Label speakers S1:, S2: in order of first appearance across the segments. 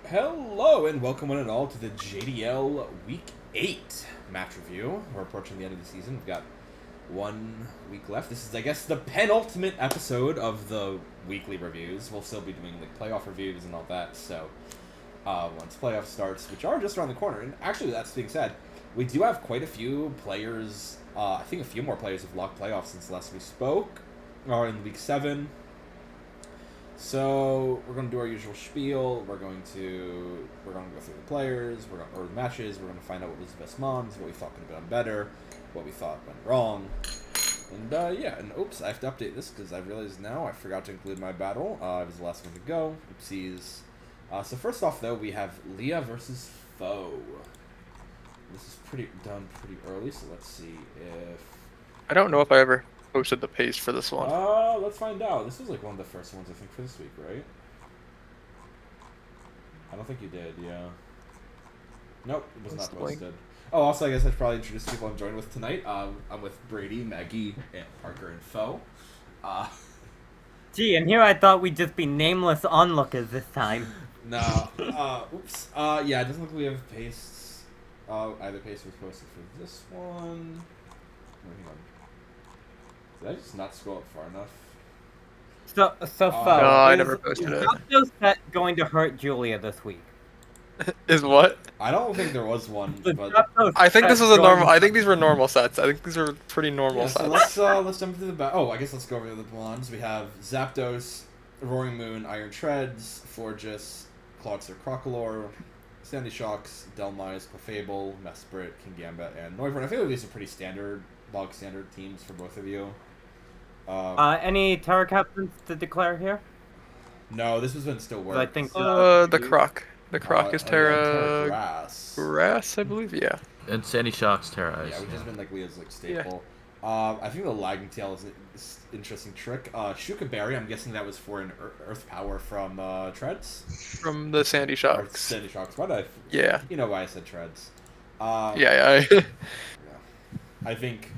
S1: Hello and welcome one and all to the JDL Week 8 match review. We're approaching the end of the season. We've got 1 week left. This is, I guess, the penultimate episode of the weekly reviews. We'll still be doing like playoff reviews and all that, so once playoff starts, which are just around the corner. And actually, that's being said, we do have quite a few players, I think a few more players have locked playoffs since last we spoke, or in Week 7. So we're going to do our usual spiel. We're going to go through the players, or the matches. We're going to find out what was the best mons, what we thought could have done better, what we thought went wrong, and yeah. And oops, I have to update this because I realized now I forgot to include my battle. It was the last one to go. Oopsies. So first off, though, we have Lia Vs Pho. This is done pretty early, so let's see if
S2: I don't know if I ever posted the paste for this one.
S1: Let's find out. This was like one of the first ones, I think, for this week, right? I don't think you did, yeah. Nope, it was not posted. Oh, also, I guess I should probably introduce the people I'm joined with tonight. I'm with Brady, Maggie, and Parker, and Pho.
S3: Gee, and here I thought we'd just be nameless onlookers this time.
S1: No, oops. Yeah, it doesn't look like we have pastes. Either paste was posted for this one. Oh, hang on. Did I just not scroll up far enough?
S3: So
S2: no, I never posted
S3: is
S2: it.
S3: Zapdos set going to hurt Julia this week?
S2: Is what?
S1: I don't think there was one, but
S2: I think this was a normal. I think these were normal sets. I think these were pretty normal
S1: yeah,
S2: sets.
S1: So let's jump into the Oh, I guess let's go over the blondes. We have Zapdos, Roaring Moon, Iron Treads, Florges, Clodsir, Crocolore, Sandy Shocks, Delmise, Clefable, Mesprit, Kingambit, and Noivern. I feel like these are pretty standard, bog standard teams for both of you.
S3: Any Terra captains to declare here?
S1: No, this was when it still worked.
S3: I think
S2: The Croc. The Croc is
S1: Terra
S2: Grass, I believe. Yeah.
S4: And Sandy Shock's Terra Ice.
S1: Yeah, which has been like Leah's like staple. Yeah. I think the Lagging Tail is an interesting trick. Shuka Berry, I'm guessing that was for an Earth Power from Treads.
S2: From the Sandy Shocks.
S1: Sandy Shocks. Why did I?
S2: Yeah.
S1: You know why I said Treads.
S2: Yeah.
S1: I think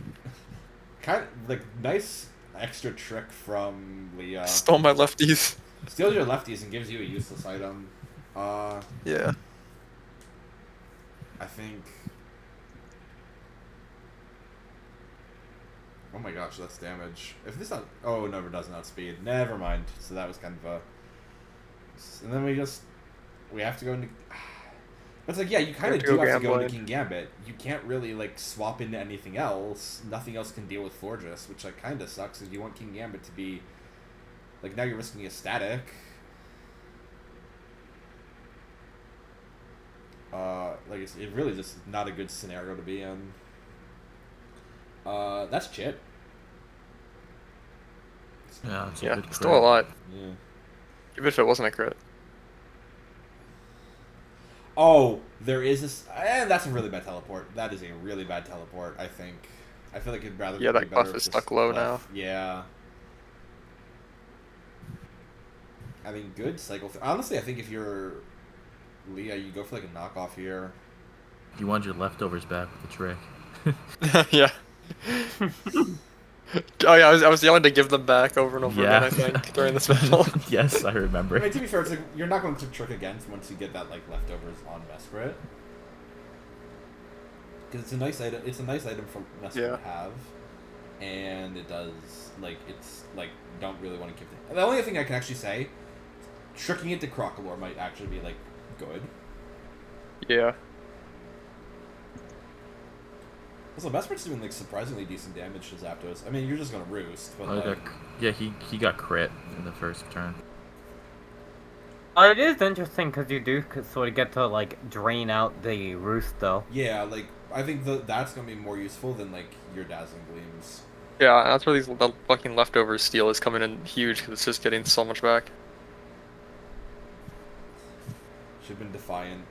S1: kind of like nice extra trick from Leah.
S2: Stole my lefties.
S1: Steals your lefties and gives you a useless item.
S2: Yeah.
S1: I think. Oh my gosh, that's damage. If this not, oh, no, it doesn't outspeed. Never mind. So that was kind of a. And then we have to go into. It's like, yeah, you kind of do have to go into Kingambit. You can't really like swap into anything else. Nothing else can deal with Florges, which like kind of sucks. If you want Kingambit to be, like, now you're risking a static. Like it really just not a good scenario to be in. That's Chit.
S4: Yeah, it's
S2: yeah, still alive.
S1: Yeah.
S2: Even if it wasn't a crit.
S1: Oh, there is this, and that's a really bad teleport. That is a really bad teleport. I think. I feel like it'd rather.
S2: Yeah, that buff is stuck low now.
S1: Yeah. I mean, good cycle. Honestly, I think if you're Leah, you go for like a knockoff here.
S4: You want your leftovers back with the trick.
S2: Yeah. Oh yeah, I was yelling to give them back over and over again, I think, during this battle.
S4: Yes, I remember.
S1: I mean, to be fair, it's like, you're not going to trick again once you get that like leftovers on Mesprit. Because it's a nice item. It's a nice item for Mesprit to have, and it does like it's like don't really want to give it. The only thing I can actually say, tricking it to Crocolore might actually be like good.
S2: Yeah.
S1: Also, Mesprit's doing like surprisingly decent damage to Zapdos. I mean, you're just gonna roost, but
S4: yeah, he got crit in the first turn.
S3: It is interesting because you do sort of get to like drain out the roost, though.
S1: Yeah, like I think that's gonna be more useful than like your Dazzling Gleams.
S2: Yeah, that's where the fucking leftovers steal is coming in huge because it's just getting so much back.
S1: Should have been Defiant.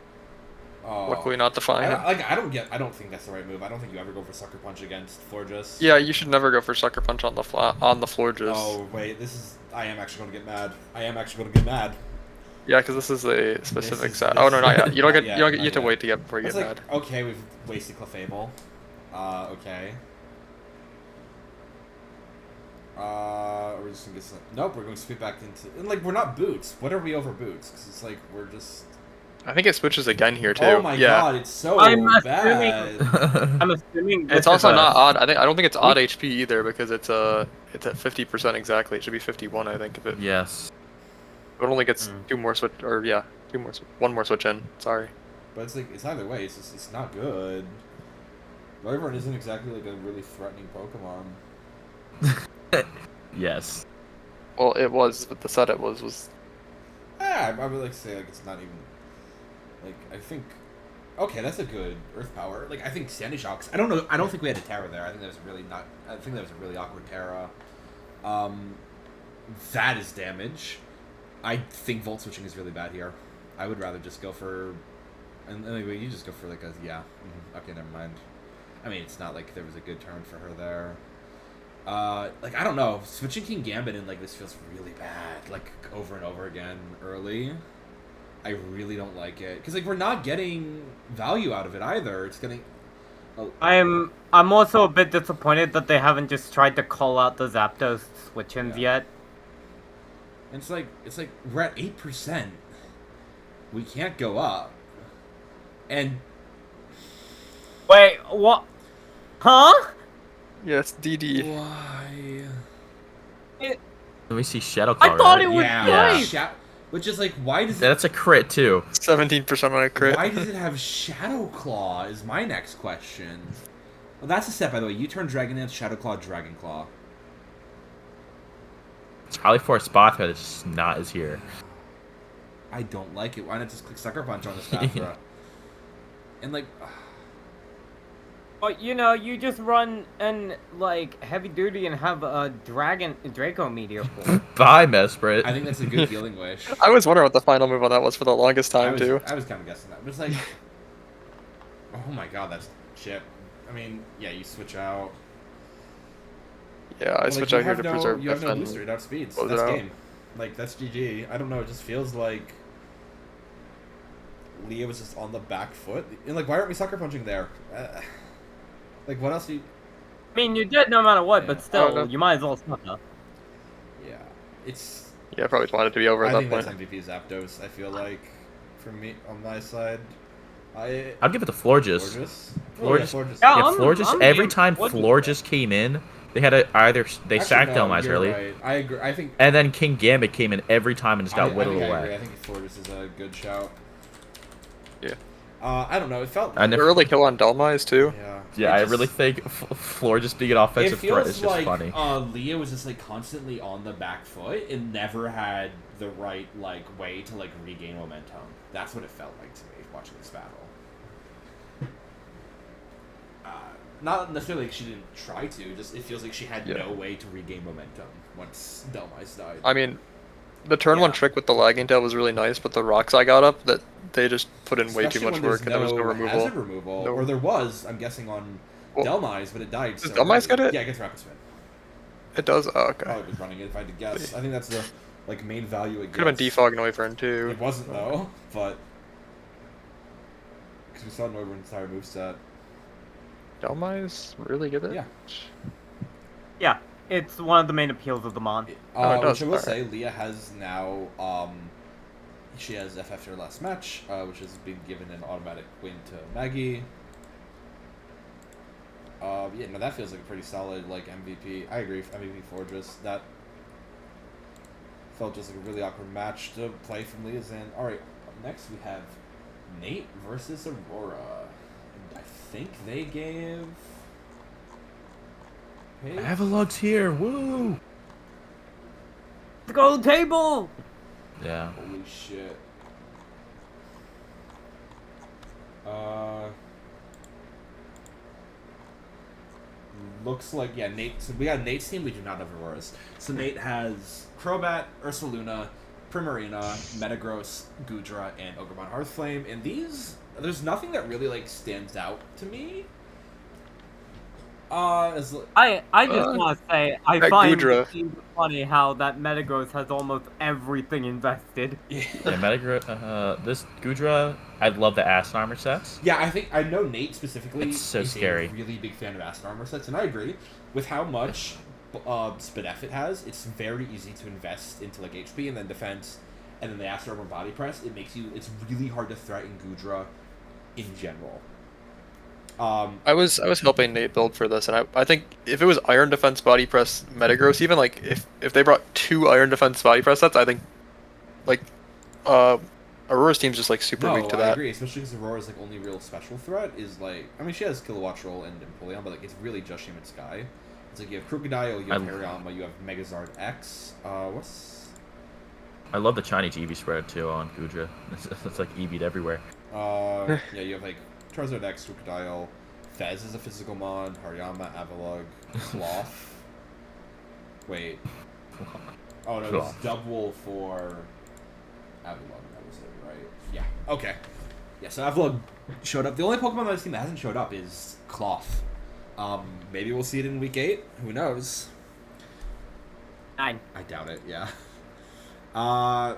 S2: Luckily not Defiant.
S1: I don't think that's the right move. I don't think you ever go for Sucker Punch against Florges.
S2: Yeah, you should never go for Sucker Punch on the Florges.
S1: Oh wait, I am actually going to get mad. I am actually going to get mad.
S2: Yeah, because this is a specific set. Oh no, not yet. You don't get. You have to wait to get before you get mad.
S1: Okay, we've wasted Clefable. Okay. We're just gonna get some. Nope, we're going to sweep back into. And like, we're not Boots. What are we over Boots? Because it's like we're just.
S2: I think it switches again here too.
S1: Oh my
S2: yeah.
S1: god, it's so
S3: I'm
S1: bad.
S3: I'm assuming
S2: It's
S3: this
S2: also
S3: is
S2: not
S3: a...
S2: odd. I don't think it's odd HP either because it's at 50% exactly. It should be 51, I think. If it
S4: Yes.
S2: it only gets two more switch or yeah, one more switch in. Sorry.
S1: But it's like, it's either way, it's just, it's not good. Wyvern isn't exactly like a really threatening Pokemon.
S4: Yes.
S2: Well, it was, but the set it was.
S1: I would like to say like it's not even like I think. Okay, that's a good Earth Power. Like I think Sandy Shocks. I don't know. I don't think we had a Terra there. I think that was really not. I think that was a really awkward Terra. That is damage. I think Volt switching is really bad here. I would rather just go for. And anyway, you just go for like a yeah. Okay, never mind. I mean, it's not like there was a good turn for her there. Like I don't know, switching King Gambit in like this feels really bad. Like over and over again early. I really don't like it because like we're not getting value out of it either. It's getting. Oh.
S3: I'm also a bit disappointed that they haven't just tried to call out the Zapdos switch-ins yet.
S1: And it's like we're at 8%. We can't go up. And
S3: wait, what? Huh?
S2: Yes, DD.
S1: why?
S4: Let me see Shadow Claw.
S3: I thought
S4: right?
S3: it was
S1: Yeah. Which is like, why does it?
S4: That's a crit too.
S2: 17% on a crit.
S1: Why does it have Shadow Claw? Is my next question. Well, that's a set, by the way. You turn Dragon Dance, Shadow Claw, Dragon Claw.
S4: It's probably for a spot that it's not is here.
S1: I don't like it. Why not just click Sucker Punch on this Bathra? And like,
S3: But you know, you just run and like heavy duty and have a Draco Meteor pool.
S4: Bye, Mesprit.
S1: I think that's a good healing wish.
S2: I was wondering what the final move on that was for the longest time too.
S1: I was kind of guessing that. But it's like, oh my god, that's chip. I mean, yeah, you switch out.
S2: Yeah, I switch out here to preserve.
S1: You have no booster, it outspeeds. That's game. Like that's GG. I don't know. It just feels like Lia was just on the back foot. And like, why aren't we sucker punching there? Like, what else do you...
S3: I mean, you did no matter what,
S1: Yeah.
S3: but still, you might as well suck up.
S1: Yeah, it's...
S2: Yeah, I probably just wanted to be over at that point.
S1: I think that's MVP Zapdos, I feel like, for me, on my side.
S4: I'll give it to Florges.
S1: Florges.
S3: Yeah,
S4: Florges, every time Florges came in, they had to either... They sacked Delmize early.
S1: Right. I agree. I think...
S4: And then King Gambit came in every time and just got whittled away.
S1: I think Florges is a good shout.
S2: Yeah.
S1: I don't know, it felt...
S2: The early kill on Delmize, too.
S4: Yeah, I really think Florges being an offensive threat is just funny.
S1: Lia was just like constantly on the back foot and never had the right like way to like regain momentum. That's what it felt like to me watching this battle. Not necessarily like she didn't try to, just it feels like she had no way to regain momentum once Delmize died.
S2: I mean, the turn one trick with the lagging tail was really nice, but the rocks I got up, that they just put in way too much work and there was no removal.
S1: Hazard removal. Or there was, I'm guessing, on Delmize, but it died.
S2: Does Delmize get it?
S1: Yeah, it gets Rapid Spin.
S2: It does? Oh, okay.
S1: Probably was running it if I had to guess. I think that's the like main value it gets.
S2: Could have been Defog Noivern too.
S1: It wasn't though, but because we saw Noivern's entire moveset.
S2: Delmize really good at it?
S1: Yeah.
S3: Yeah, it's one of the main appeals of the Mon.
S1: Which I will say, Lia has now, she has FF her last match, which has been given an automatic win to Maggie. Yeah, no, that feels like a pretty solid, like, MVP. I agree, MVP Fortress. That felt just like a really awkward match to play from Lia's end. Alright, next we have Nate versus Aurora. And I think they gave...
S4: Avalug's here, woo!
S3: The gold table!
S4: Yeah.
S1: Holy shit. Looks like, yeah, Nate. So we got Nate's team, we do not have Aurora's. So Nate has Crobat, Ursaluna, Primarina, Metagross, Goodra, and Ogremon Hearthflame. And these, there's nothing that really, like, stands out to me.
S3: I just want to say, I find it funny how that Metagross has almost everything invested.
S4: Yeah, Metagross, this Goodra, I love the Acid Armor sets.
S1: Yeah, I know Nate specifically
S4: it's so
S1: is
S4: scary.
S1: a really big fan of Acid Armor sets, and I agree. With how much Spinef it has, it's very easy to invest into, like, HP and then defense, and then they ask her over body press, it's really hard to threaten Gudra in general.
S2: I was helping Nate build for this, and I think if it was Iron Defense Body Press Metagross, even like if they brought 2 Iron Defense Body Press sets, I think like Aurora's team's just like super weak to that.
S1: I agree, especially because Aurora's like only real special threat is like, I mean, she has Kilowatt Roll and Empoleon, but like it's really just Shaman Sky. It's like you have Crocodile, you have Hariyama, you have Megazard X.
S4: I love the Chinese Eevee spread too on Gudra. It's like Eevee'd everywhere.
S1: Yeah, you have like Charizard X, Crocodile, Fez is a physical mon, Hariyama, Avalugg, Cloth. Wait. Oh no, it's double for Avalugg, that was it, right? Yeah. Okay. Yeah, so Avalugg showed up. The only Pokemon on this team that hasn't showed up is Cloth. Maybe we'll see it in Week 8. Who knows?
S3: 9.
S1: I doubt it, yeah. But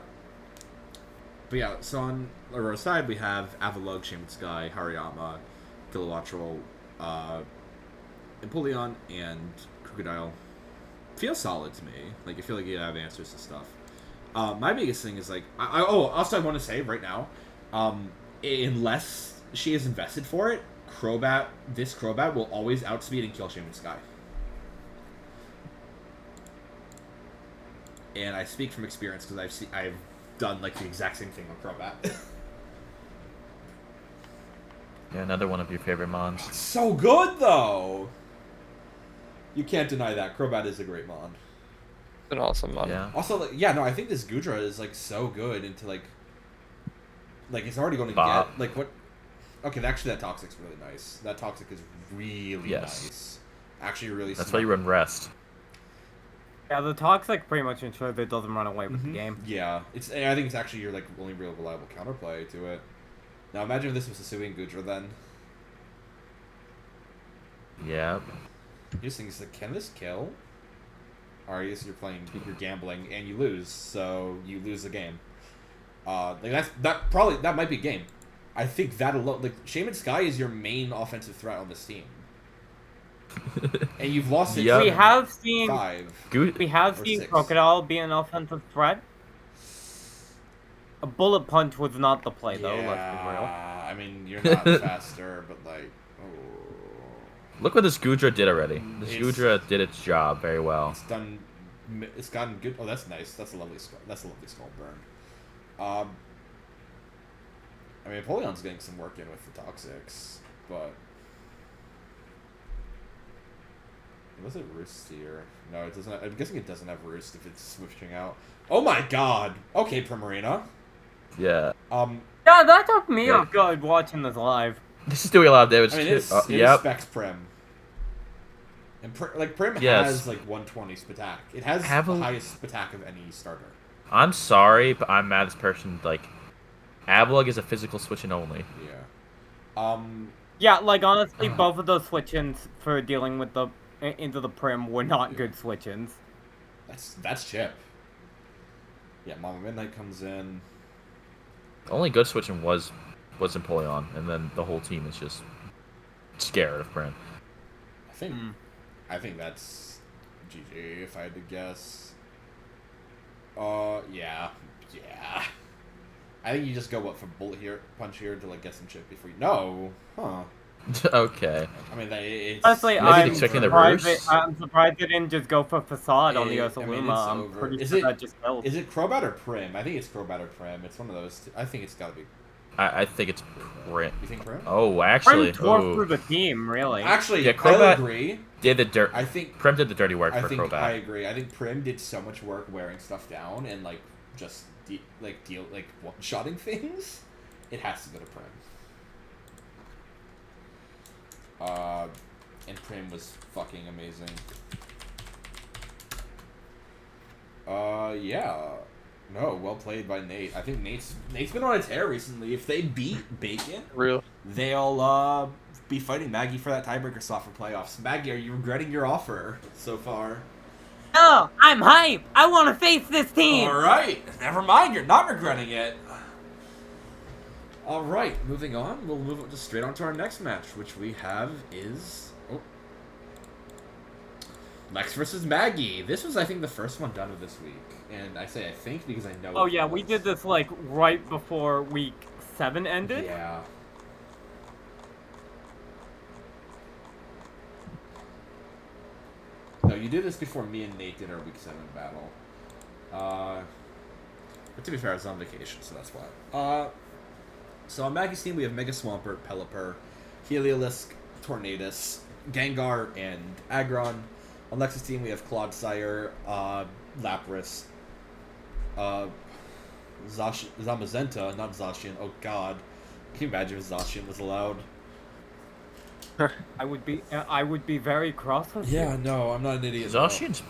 S1: yeah, so on Aurora's side, we have Avalugg, Shaman Sky, Hariyama, Kilowatt Roll, Empoleon, and Crocodile. Feels solid to me. Like, I feel like you have answers to stuff. My biggest thing is, like... also I want to say right now, unless she is invested for it, this Crobat will always outspeed and kill Shaman Sky. And I speak from experience because I've done like the exact same thing with Crobat.
S4: Yeah, another one of your favorite mons.
S1: It's so good though. You can't deny that Crobat is a great mon.
S2: An awesome mon.
S4: Yeah.
S1: Also, like, yeah, no, I think this Gudra is like so good into like it's already going to
S4: Bob.
S1: get like what. Okay, actually, that Toxic's really nice. That Toxic is really nice. Actually, really.
S4: That's
S1: smart.
S4: why you run Rest.
S3: Yeah, the Toxic pretty much ensures it doesn't run away with the game.
S1: Yeah, I think it's actually your like only real reliable counterplay to it. Now imagine if this was Hisuian Gudra then.
S4: Yeah.
S1: Your thing is like, can this kill? Or you're you're gambling and you lose, so you lose the game. Like that might be a game. I think that alone, like Shaman Sky is your main offensive threat on this team. And you've lost it.
S3: We have seen
S1: 5.
S3: We have seen
S1: 6.
S3: Crocodile be an offensive threat. A Bullet Punch was not the play, though. Let's be real.
S1: I mean, you're not faster, but like,
S4: Look what this Gudra did already. This Gudra did its job very well.
S1: It's gotten good. Oh, that's nice. That's a lovely skull. That's a lovely skull burn. I mean, Empoleon's getting some work in with the Toxics, but. Was it Roost here? No, it doesn't. I'm guessing it doesn't have Roost if it's switching out. Oh my god! Okay, Primarina.
S4: Yeah.
S3: Yeah, that took me off guard watching this live.
S4: This is doing a lot of damage.
S1: I mean, it specs Prim. And Prim has like 120 Spatak. It has the highest Spatak of any starter.
S4: I'm sorry, but I'm mad at this person. Like, Avalugg is a physical switch-in only.
S1: Yeah.
S3: Yeah, like honestly, both of those switch-ins for dealing with the into the Prim were not good switch-ins.
S1: That's Chip. Yeah, Mama Midnight comes in.
S4: The only good switch-in was Empoleon, and then the whole team is just scared of Prim.
S1: I think that's GG if I had to guess. Yeah. I think you just go for bullet here, punch here to like get some chip before you. No, huh?
S4: Okay.
S1: I mean, it's
S3: honestly,
S4: I'm
S3: surprised they didn't just go for Facade on the Ursaluma. I'm pretty sure that just killed.
S1: Is it Crobat or Prim? I think it's Crobat or Prim. It's one of those two. I think it's gotta be.
S4: I think it's Prim.
S1: You think Prim?
S4: Oh, actually.
S3: Prim tore through the team, really.
S1: Actually,
S4: yeah,
S1: Crobat, I agree.
S4: Did the dirt.
S1: I think
S4: Prim did the dirty work for Crobat.
S1: I agree. I think Prim did so much work wearing stuff down and like just one-shotting things. It has to go to Prim. And Prim was fucking amazing. Yeah. No, well played by Nate. I think Nate's been on a tear recently. If they beat Bacon, they'll be fighting Maggie for that tiebreaker slot for playoffs. Maggie, are you regretting your offer so far?
S3: No, I'm hype. I want to face this team.
S1: All right. Never mind. You're not regretting it. All right. Moving on. We'll move just straight on to our next match, which we have is Lex vs Maggie. This was, I think, the first one done of this week, and I say I think because I know.
S3: Oh yeah, we did this like right before week 7 ended.
S1: Yeah. No, you did this before me and Nate did our week 7 battle. But to be fair, I was on vacation, so that's why. So on Maggie's team, we have Mega Swampert, Pelipper, Heliolisk, Tornadus, Gengar, and Aggron. On Lex's team, we have Clodsire, Lapras, Zamazenta, not Zacian. Oh god. Can you imagine if Zacian was allowed?
S3: I would be very cross with you.
S1: Yeah, no, I'm not an idiot.
S4: Zacian's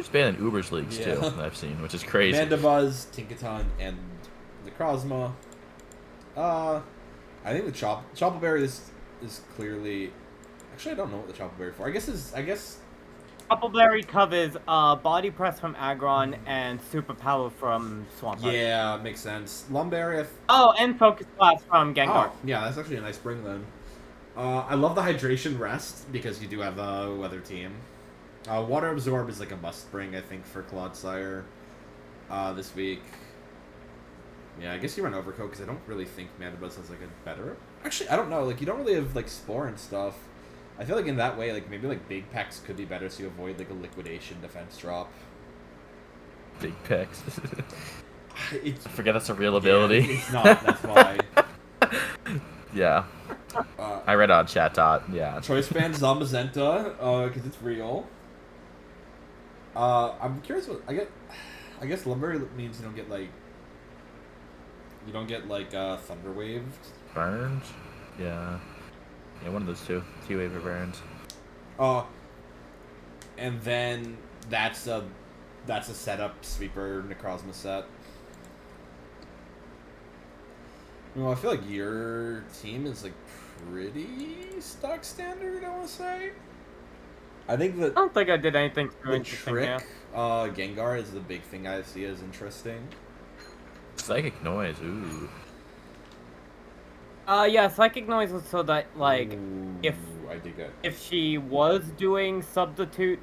S4: been in Uber's leagues too, that I've seen, which is crazy.
S1: Mandibuzz, Tinkaton, and Necrozma. I think the Choppleberry is clearly. Actually, I don't know what the Choppleberry for. I guess.
S3: Choppleberry covers Body Press from Aggron and Super Power from Swampert.
S1: Yeah, makes sense. Lumberry.
S3: Oh, and Focus Blast from Gengar.
S1: Oh, yeah, that's actually a nice spring then. I love the Hydration Rest because you do have a Weather team. Water Absorb is like a must bring, I think, for Clodsire this week. Yeah, I guess you run Overcoat because I don't really think Mandibuzz has like a better. Actually, I don't know. Like you don't really have like Spore and stuff. I feel like in that way, like maybe like Big Pecs could be better, so you avoid like a Liquidation defense drop.
S4: Big Pecs.
S1: I
S4: forget that's a real ability.
S1: It's not. That's why.
S4: Yeah. I read on chat dot. Yeah.
S1: Choice Band Zamazenta, because it's real. I'm curious what I guess Lumberry means you don't get Thunder Waved.
S4: Burns? Yeah. Yeah, one of those two. T-Wave or Burns.
S1: And then that's a setup Sweeper Necrozma set. Well, I feel like your team is like pretty stock standard, I want to say. I think that
S3: I don't think I did anything too
S1: the
S3: interesting.
S1: trick Gengar is the big thing I see as interesting.
S4: Psychic Noise, ooh.
S3: Yeah, Psychic Noise was so that, like,
S1: Ooh, I dig it.
S3: if she was doing Substitute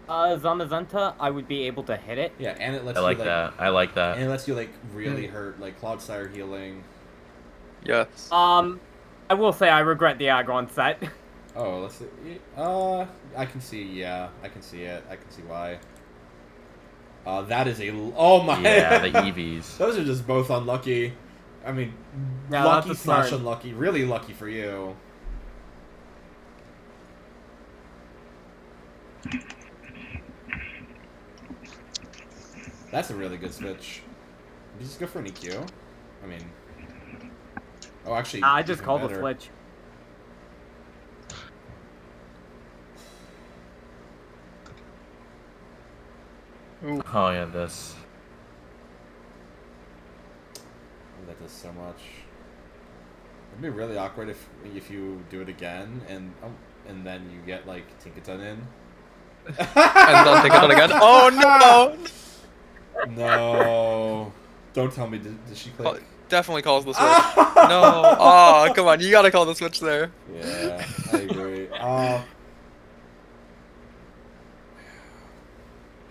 S3: Zamazenta, I would be able to hit it.
S1: Yeah, and it lets
S4: I like that. I like that.
S1: And it lets you, like, really hurt, like, Clodsire healing.
S2: Yes.
S3: I will say I regret the Aggron set.
S1: Oh, let's see. I can see, yeah. I can see it. I can see why. That is a... Oh, my...
S4: Yeah, the EVs.
S1: Those are just both unlucky. I mean,
S3: Yeah,
S1: lucky
S3: that's a
S1: slash
S3: turn.
S1: unlucky. Really lucky for you. That's a really good switch. Did you just go for an EQ? I mean... Oh, actually...
S3: I just
S1: even
S3: called
S1: better.
S3: the switch.
S4: Oh yeah, this.
S1: Oh, that does so much. It'd be really awkward if you do it again and then you get like Tinkaton in.
S2: And then Tinkaton again. Oh no!
S1: No. Don't tell me. Did she click?
S2: Definitely calls the switch. No. Oh, come on. You gotta call the switch there.
S1: Yeah, I agree. I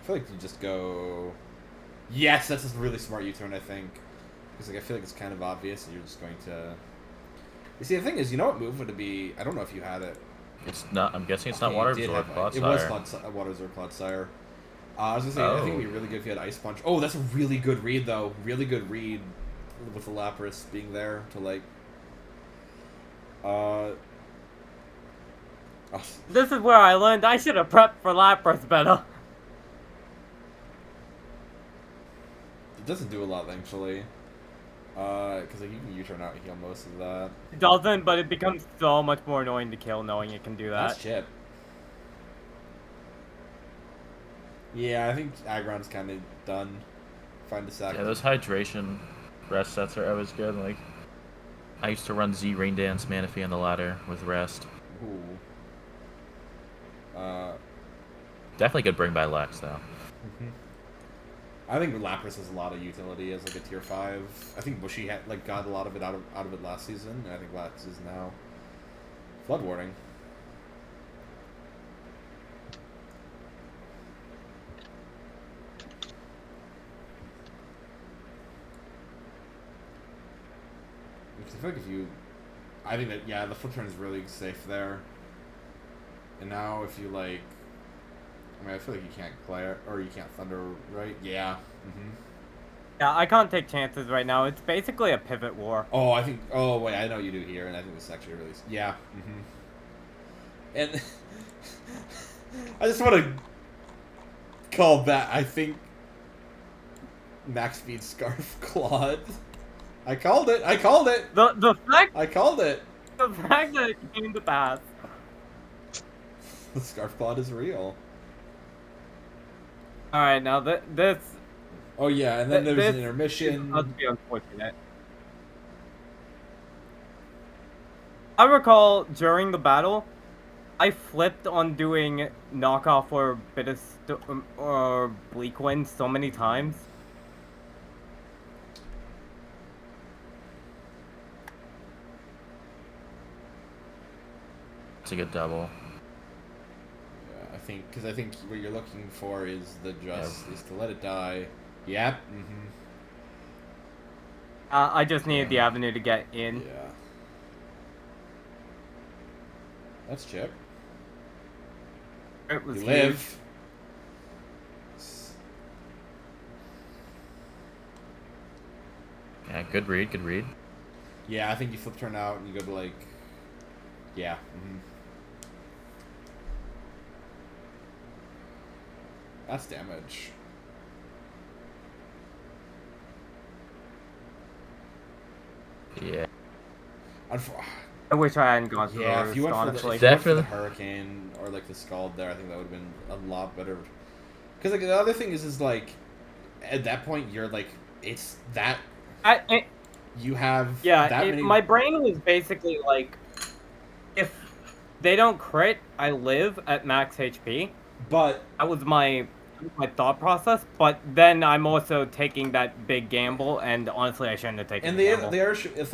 S1: feel like you just go... Yes, that's a really smart U-turn, I think. Because like, I feel like it's kind of obvious that you're just going to... You see, the thing is, you know what move would it be? I don't know if you had it.
S4: It's not. I'm guessing it's
S1: Okay,
S4: not Water
S1: you did
S4: Absorb.
S1: have it. It was Water Absorb Clodsire. I was going to say, I think it would be really good if you had Ice Punch. Oh, that's a really good read, though. Really good read with the Lapras being there to, like...
S3: This is where I learned I should have prepped for Lapras better.
S1: It doesn't do a lot, actually. Because like, you can U-turn out and heal most of that.
S3: It doesn't, but it becomes so much more annoying to kill knowing it can do that.
S1: That's chip. Yeah, I think Aggron's kind of done. Find a sack.
S4: Yeah, those hydration rest sets are always good. Like, I used to run Z Rain Dance Manaphy on the ladder with rest.
S1: Ooh.
S4: Definitely good bring by Lex though.
S1: I think Lapras has a lot of utility as like a tier 5. I think Bushie had like got a lot of it out of it last season, and I think Lex is now. Flood Warning. I feel like if you... I think that, yeah, the flip turn is really safe there. And now if you, like... I mean, I feel like you can't glare, or you can't thunder, right? Yeah. Mm-hmm.
S3: Yeah, I can't take chances right now. It's basically a pivot war.
S1: Oh, I think... Oh, wait, I know you do here, and I think this is actually really... Yeah. Mm-hmm. And... I just want to call back, I think... Max speed Scarf Claude. I called it! I called it!
S3: The fact...
S1: I called it!
S3: The fact that it came to pass.
S1: The Scarf Claude is real.
S3: Alright, now this...
S1: Oh yeah, and then there's an intermission.
S3: Must be unfortunate. I recall during the battle, I flipped on doing knockoff or or Bleak Wind so many times.
S4: It's a good double.
S1: Yeah, because I think what you're looking for is is to let it die. Yep. Mm-hmm.
S3: I just needed the avenue to get in.
S1: Yeah. That's chip.
S3: It was
S1: You
S3: huge.
S1: live.
S4: Yeah, good read, good read.
S1: Yeah, I think you flip turn out and you go to like... Yeah. Mm-hmm. That's damage.
S4: Yeah.
S3: I wish I hadn't gone through
S1: Yeah, if you went for
S3: honestly.
S1: the Hurricane or like the Scald there, I think that would have been a lot better. Because like the other thing is like, at that point you're like, it's that you have that many.
S3: My brain was basically like, if they don't crit, I live at max HP.
S1: But
S3: that was my thought process. But then I'm also taking that big gamble, and honestly, I shouldn't have taken.
S1: And the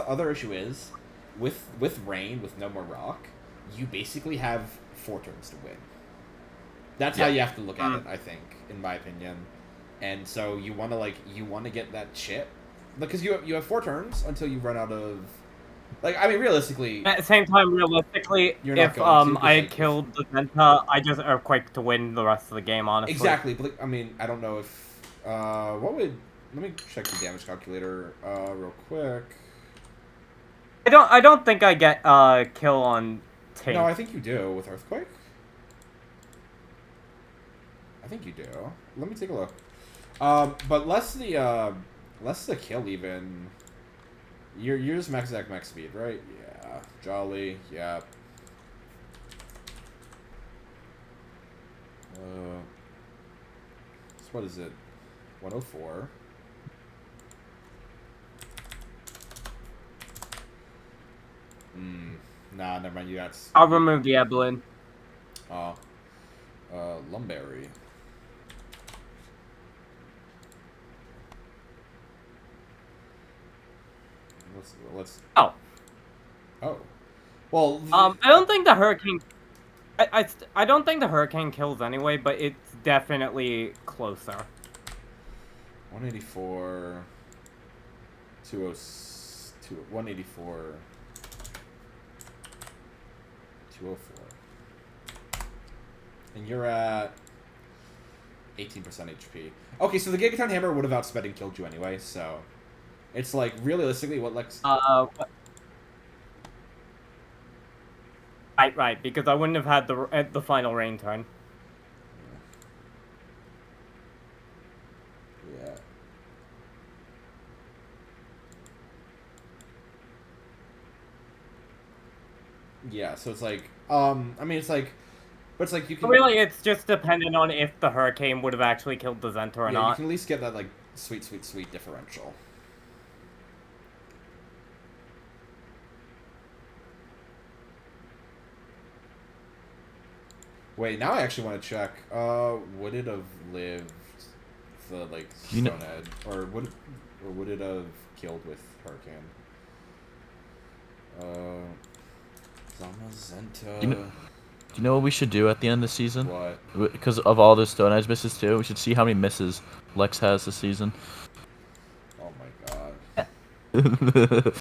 S1: other issue is, with Rain, with no more rock, you basically have 4 turns to win. That's how you have to look at it, I think, in my opinion. And so you want to get that chip, because you have 4 turns until you run out of. Like, I mean, realistically...
S3: At the same time, realistically, if I had killed the Venta, I just Earthquake to win the rest of the game, honestly.
S1: Exactly, but, like, I mean, I don't know if... what would... Let me check the damage calculator real quick.
S3: I don't think I get kill on Taint.
S1: No, I think you do with Earthquake. I think you do. Let me take a look. But less the kill even... You're just max speed, right? Yeah. Jolly, yeah. So what is it? 104. Nah, never mind. You got...
S3: I'll remove the Evelyn.
S1: Lumberry. Let's.
S3: Oh.
S1: Well.
S3: I don't think the Hurricane. I don't think the Hurricane kills anyway, but it's definitely closer.
S1: 184. 202. 184. 204. And you're at 18% HP. Okay, so the Gigaton Hammer would have outsped and killed you anyway, so. It's like, realistically, what Lex...
S3: Right, because I wouldn't have had the final rain turn.
S1: Yeah. Yeah, so it's like, I mean, it's like, but it's like you can...
S3: Really, it's just dependent on if the Hurricane would have actually killed the Zenta or not.
S1: You can at least get that, like, sweet differential. Wait, now I actually want to check. Would it have lived the like Stonehead, or would it have killed with Hurricane? Zamazenta.
S4: Do you know what we should do at the end of the season?
S1: What?
S4: Because of all the Stone Edge misses too, we should see how many misses Lex has this season.
S1: Oh my god.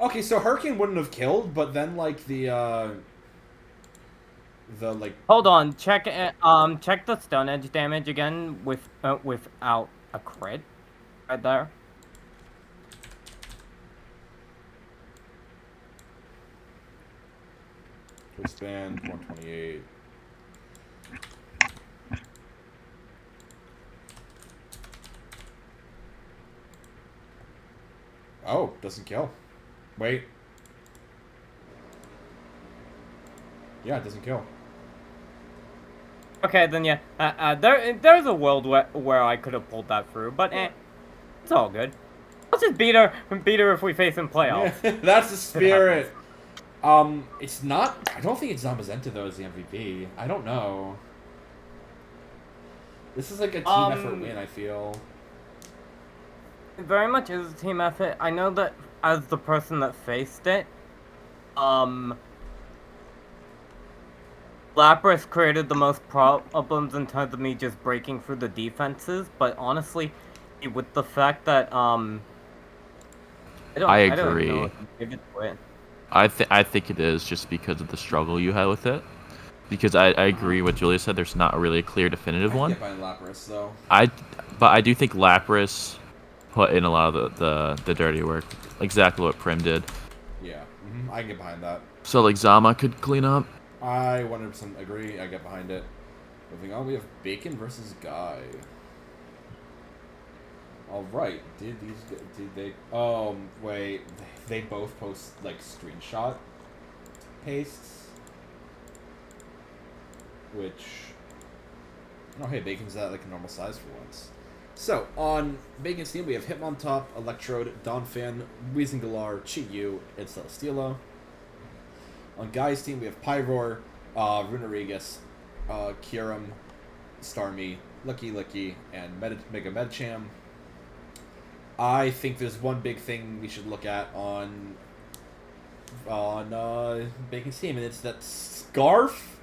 S1: Okay, so Hurricane wouldn't have killed, but then like the like.
S3: Hold on, check check the stun edge damage again without a crit, right there.
S1: Expand 128. Oh, doesn't kill. Wait. Yeah, it doesn't kill.
S3: Okay, then yeah, there's a world where I could have pulled that through, but it's all good. Let's just beat her if we face in playoffs.
S1: That's the spirit. It's not. I don't think it's Zamazenta though as the MVP. I don't know. This is like a team effort win. I feel.
S3: It very much is a team effort. I know that as the person that faced it, Lapras created the most problems in terms of me just breaking through the defenses, but honestly, with the fact that
S4: I agree.
S3: I don't know if give it to it.
S4: I think it is just because of the struggle you had with it. Because I agree with Julia said. There's not really a clear definitive one.
S1: I can get behind Lapras though.
S4: But I do think Lapras put in a lot of the dirty work, exactly what Prim did.
S1: Yeah, I can get behind that.
S4: So like Zama could clean up.
S1: I 100% agree. I get behind it. Moving on, we have Bacon versus Guy. All right. Did they? Wait. They both post like screenshot pastes, which. Oh, hey, Bacon's at like a normal size for once. So on Bacon's team, we have Hitmontop, Electrode, Donphan, Weezinglar, Chi-Yu, and Celesteela. On Guy's team, we have Pyroar, Runerigus, Kyurem, Starmie, Licky, and Mega Medicham. I think there's one big thing we should look at on Bacon's team, and it's that Scarf.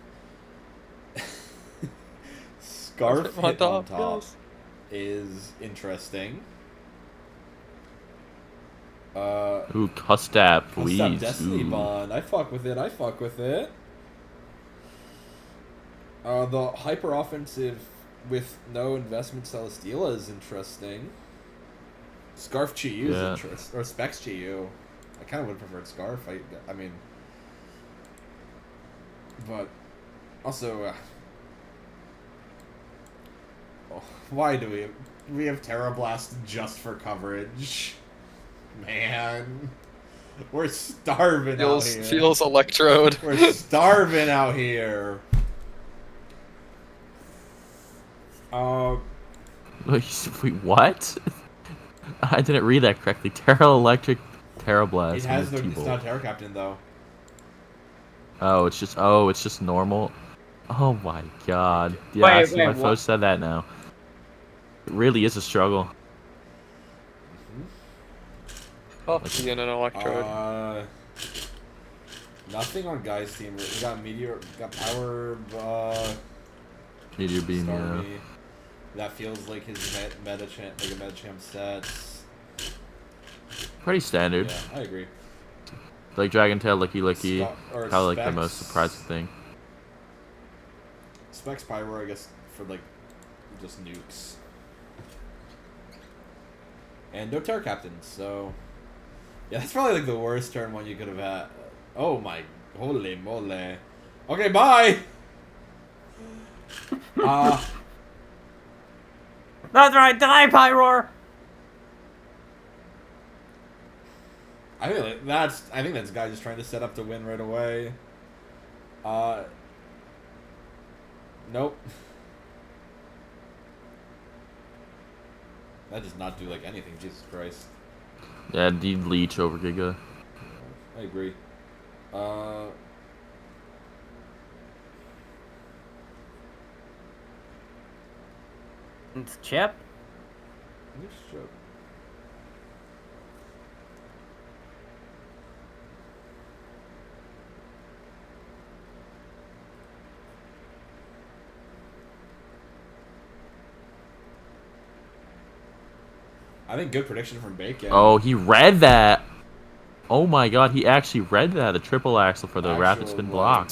S1: Scarf Hitmontop is interesting.
S4: Ooh, Custap, please.
S1: Custap Destiny Bond. I fuck with it. The hyper offensive with no investment Celesteela is interesting. Scarf Chi-Yu is interesting. Or Specs Chi-Yu. I kind of would have preferred Scarf. I mean. But also, why do we have Terra Blast just for coverage? Man, we're starving out here.
S2: Feels Electrode.
S1: We're starving out here.
S4: Wait, what? I didn't read that correctly. Terra Electric, Terra Blast.
S1: It has no. It's not Terra Captain though.
S4: Oh, it's just normal. Oh my god. Yeah,
S3: Wait,
S4: I see my
S3: what?
S4: folks said that now. It really is a struggle.
S2: Oh, again an Electrode.
S1: Nothing on Guy's team. We got Meteor, we got Power,
S4: Meteor Beam,
S1: Starmie.
S4: yeah.
S1: That feels like his Medicham stats.
S4: Pretty standard.
S1: Yeah, I agree.
S4: Like Dragon Tail, Licky, probably like the
S1: Specs.
S4: most surprising thing.
S1: Specs Pyro, I guess, for like just nukes. And no Terra Captain, so yeah, that's probably like the worst turn one you could have had. Oh my, holy moly. Okay, bye.
S3: That's right, die, Pyroar!
S1: I think that's guy just trying to set up to win right away. Nope. That does not do like anything. Jesus Christ.
S4: Yeah, need Leech over Giga.
S1: I agree.
S3: It's Chip.
S1: Which Chip? I think good prediction from Bacon.
S4: Oh, he read that. Oh my god, he actually read that. A triple axle for the rapid spin
S1: Actual,
S4: block.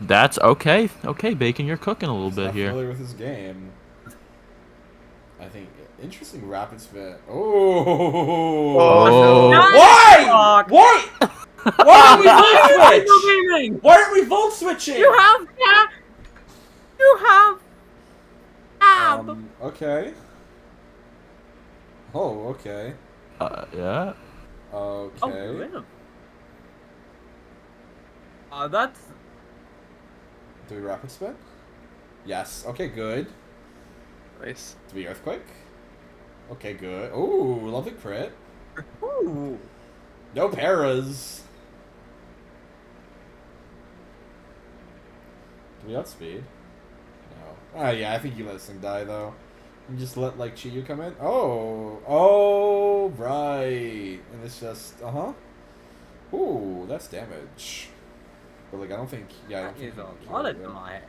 S4: That's okay. Okay, Bacon, you're cooking a little
S1: He's
S4: bit
S1: not
S4: here.
S1: familiar with his game. I think interesting rapid spin. Oh.
S2: Oh, no.
S1: Why? Why? Why are we volt switch?
S3: Moving.
S1: Why aren't we volt switching?
S3: You have tab. You have tab.
S1: Okay. Oh, okay.
S4: Yeah.
S1: Okay.
S3: That's.
S1: Do we rapid spin? Yes. Okay, good.
S2: Nice.
S1: Do we earthquake? Okay, good. Ooh, lovely crit.
S3: Ooh.
S1: No paras. Do we outspeed? No. Ah, yeah, I think you let this thing die, though. You just let, like, Chiyu come in? Oh. Oh, right. And it's just, Ooh, that's damage. But, like, I don't think, yeah, I don't
S3: That
S1: think
S3: is
S1: you
S3: a
S1: can
S3: lot
S1: kill
S3: of
S1: it.
S3: damage.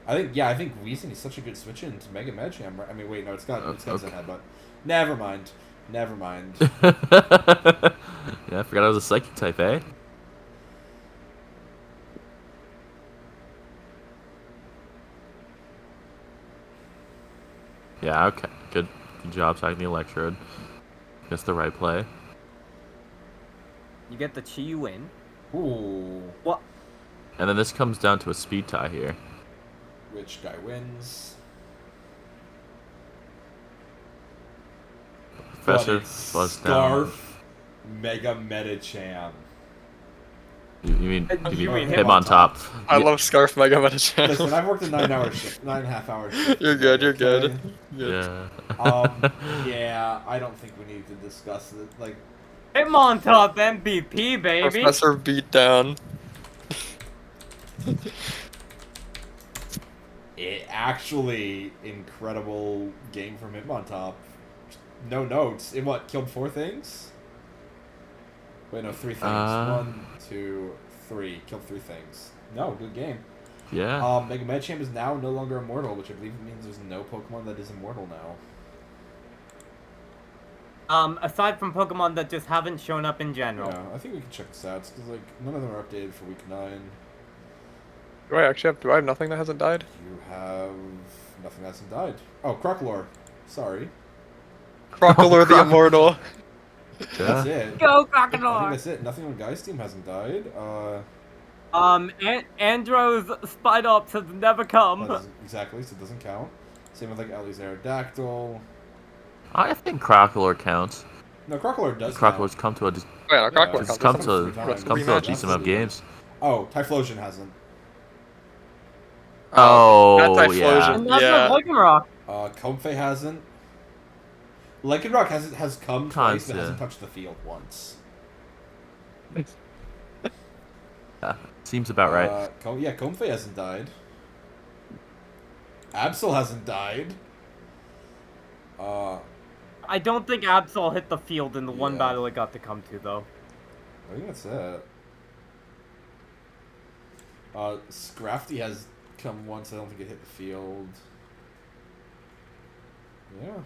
S1: I think Weezing is such a good switch into Mega Medjam. Right? I mean, wait, no, it's got
S4: Okay.
S1: Zen Head, but never mind. Never mind.
S4: Yeah, I forgot I was a psychic type, eh? Yeah, okay. Good job tagging the electrode. That's the right play.
S3: You get the Chi win.
S1: Ooh.
S3: What?
S4: And then this comes down to a speed tie here.
S1: Which guy wins?
S4: Professor
S1: But it's
S4: buzz down.
S1: Scarf Mega Medicham.
S4: You mean
S3: You mean
S4: him on top?
S2: I love Scarf Mega Metachan.
S1: Listen, I've worked a 9-hour shift, 9.5 hour shift.
S2: You're good, you're
S1: okay?
S2: good.
S4: Yeah.
S1: Yeah, I don't think we need to discuss it. Like,
S3: Hitmontop MVP, baby.
S2: Professor Beatdown.
S1: actually incredible game from Hitmontop. No notes. It what, killed 4 things? Wait, no, 3 things. 1, 2, 3. Killed 3 things. No, good game.
S4: Yeah.
S1: Mega Medicham is now no longer immortal, which I believe means there's no Pokemon that is immortal now.
S3: Aside from Pokemon that just haven't shown up in general.
S1: Yeah, I think we can check the stats, because, like, none of them are updated for week 9.
S2: Do I have nothing that hasn't died?
S1: You have nothing that hasn't died. Oh, Crocolore. Sorry.
S2: Crocolore the Immortal.
S1: That's it.
S3: Go,
S1: I think
S3: Crocodile!
S1: that's it. Nothing on Guy's team hasn't died.
S3: Andro's Spidops has never come.
S1: Exactly, so it doesn't count. Same with, like, Ellie's Aerodactyl.
S4: I think Crocolore counts.
S1: No, Crocolore does
S4: Crocolore's come to a
S2: Oh, yeah, Crocolore
S4: it's
S2: counts.
S4: come to a decent amount of games.
S1: Oh, Typhlosion hasn't.
S4: Oh,
S2: Not
S4: yeah.
S2: Typhlosion.
S3: And that's
S2: Yeah.
S3: a Lycanroc.
S1: Comfey hasn't. Lycanroc has come twice, but
S4: yeah.
S1: hasn't touched the field once.
S4: Yeah, seems about right.
S1: Yeah, Comfey hasn't died. Absol hasn't died.
S3: I don't think Absol hit the field in the one
S1: Yeah.
S3: battle it got to come to, though.
S1: I think that's it. Scrafty has come once. I don't think it hit the field. Yeah.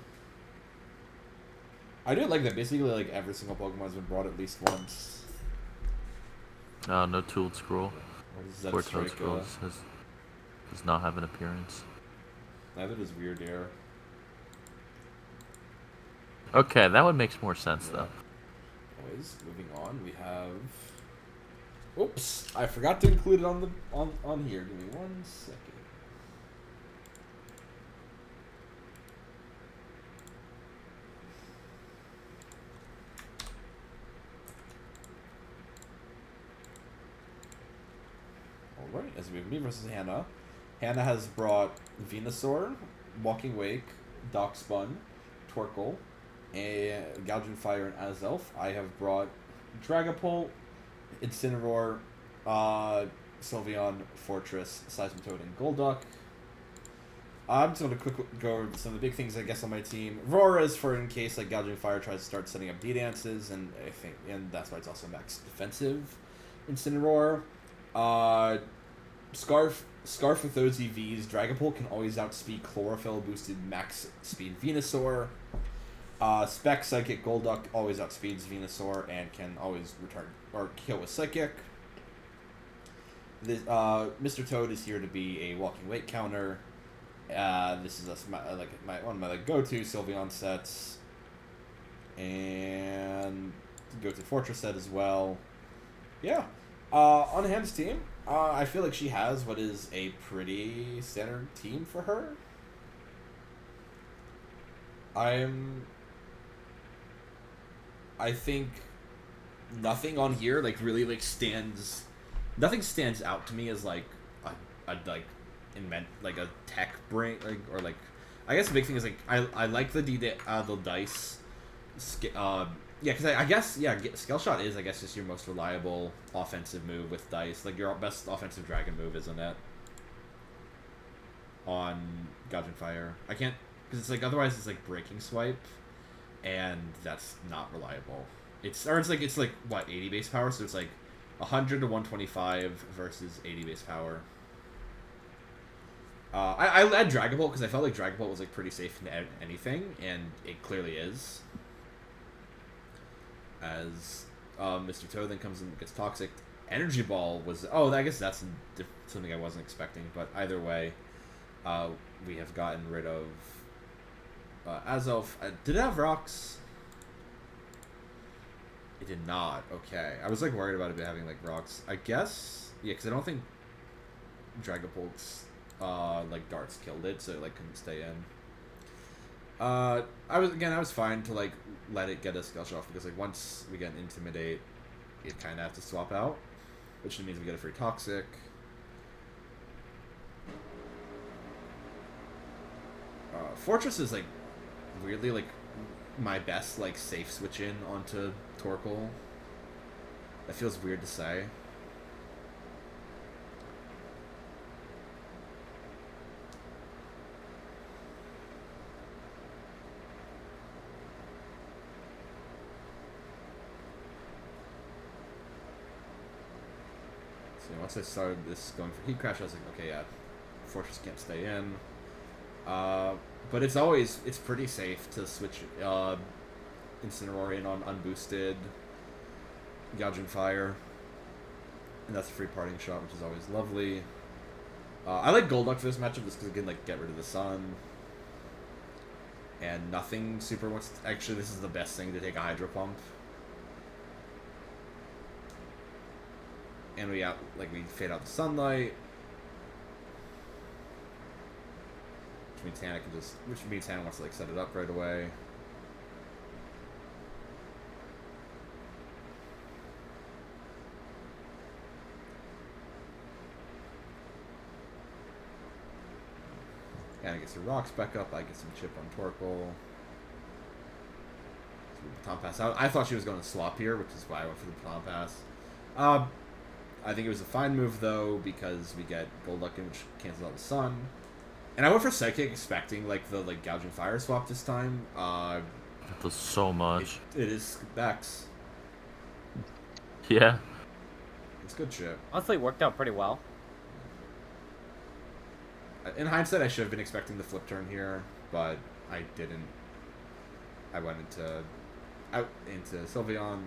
S1: I do like that basically like every single Pokemon has been brought at least once.
S4: No Tooled Scroll.
S1: Or
S4: Poor Toad Scroll does not have an appearance.
S1: Neither does Weird Air.
S4: Okay, that one makes more sense though.
S1: Anyways, moving on, we have. Oops, I forgot to include it on the on here. Give me 1 second. Alright, as we have me versus Hannah. Hannah has brought Venusaur, Walking Wake, Darkspun, Torkoal, and Gouging Fire and Azelf. I have brought Dragapult, Incineroar, Sylveon, Fortress, Seismitoad, and Golduck. I'm just going to quickly go over some of the big things, I guess, on my team. Aurora is for in case like Gouging Fire tries to start setting up D-Dances, and that's why it's also max defensive. Incineroar. Scarf with those EVs. Dragapult can always outspeed Chlorophyll boosted max speed Venusaur. Spec Psychic Golduck always outspeeds Venusaur and can always return or kill with Psychic. This Mr. Toad is here to be a walking weight counter. This is one of my go-to Sylveon sets, and go-to Fortress set as well. Yeah, on Ham's team, I feel like she has what is a pretty standard team for her. I think nothing on here like really like stands. Nothing stands out to me as like a tech brain or I guess the big thing is like I like the dice. Yeah, because I guess Scale Shot is just your most reliable offensive move with dice. Like your best offensive dragon move, isn't it? On Gouging Fire, I can't because it's like otherwise it's like Breaking Swipe, and that's not reliable. It's like what 80 base power, so it's like 100 to 125 versus 80 base power. I led Dragon Bolt because I felt like Dragon Bolt was like pretty safe in anything, and it clearly is. As Mr. Toad then comes in and gets Toxic. Energy Ball was... Oh, I guess that's something I wasn't expecting, but either way, we have gotten rid of Azelf. Did it have rocks? It did not. Okay. I was like worried about it having like rocks. I guess... Yeah, because I don't think Dragon Bolt's like darts killed it, so it like couldn't stay in. I was fine to like let it get a Skill Shot because like once we get Intimidate, it kind of have to swap out, which means we get a free Toxic. Fortress is like weirdly like my best like safe switch in onto Torkoal. That feels weird to say. Once I started this going for Heat Crash, I was like, okay, yeah, Fortress can't stay in. But it's pretty safe to switch Incineroar in on unboosted Gouging Fire. And that's a free parting shot, which is always lovely. I like Golduck for this matchup just because it can like get rid of the sun. And nothing super wants to, actually this is the best thing to take a Hydro Pump. And we fade out the sunlight, which means Hannah wants to like set it up right away. Hannah gets her rocks back up. I get some chip on Torkoal. So Baton Pass out. I thought she was going to swap here, which is why I went for the Baton Pass. I think it was a fine move, though, because we get Golduck, which cancels out the sun. And I went for Psychic, expecting, like, the, like, Gouging Fire swap this time.
S4: That does so much.
S1: It is Bex.
S4: Yeah.
S1: It's good shit.
S3: Honestly, it worked out pretty well.
S1: In hindsight, I should have been expecting the flip turn here, but I didn't. I went into Sylveon,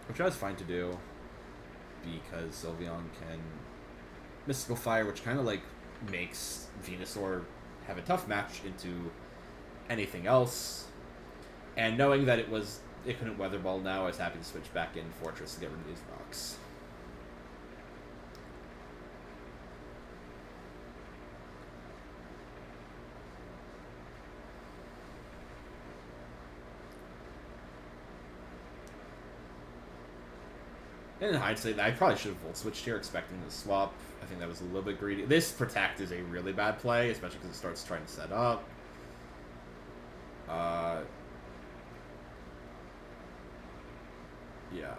S1: which I was fine to do. Because Sylveon can Mystical Fire, which kind of like makes Venusaur have a tough match into anything else. And knowing that it couldn't Weather Ball now, I was happy to switch back in Fortress to get rid of these rocks. And in hindsight, I probably should have Volt Switched here, expecting the swap. I think that was a little bit greedy. This Protect is a really bad play, especially because it starts trying to set up. Yeah.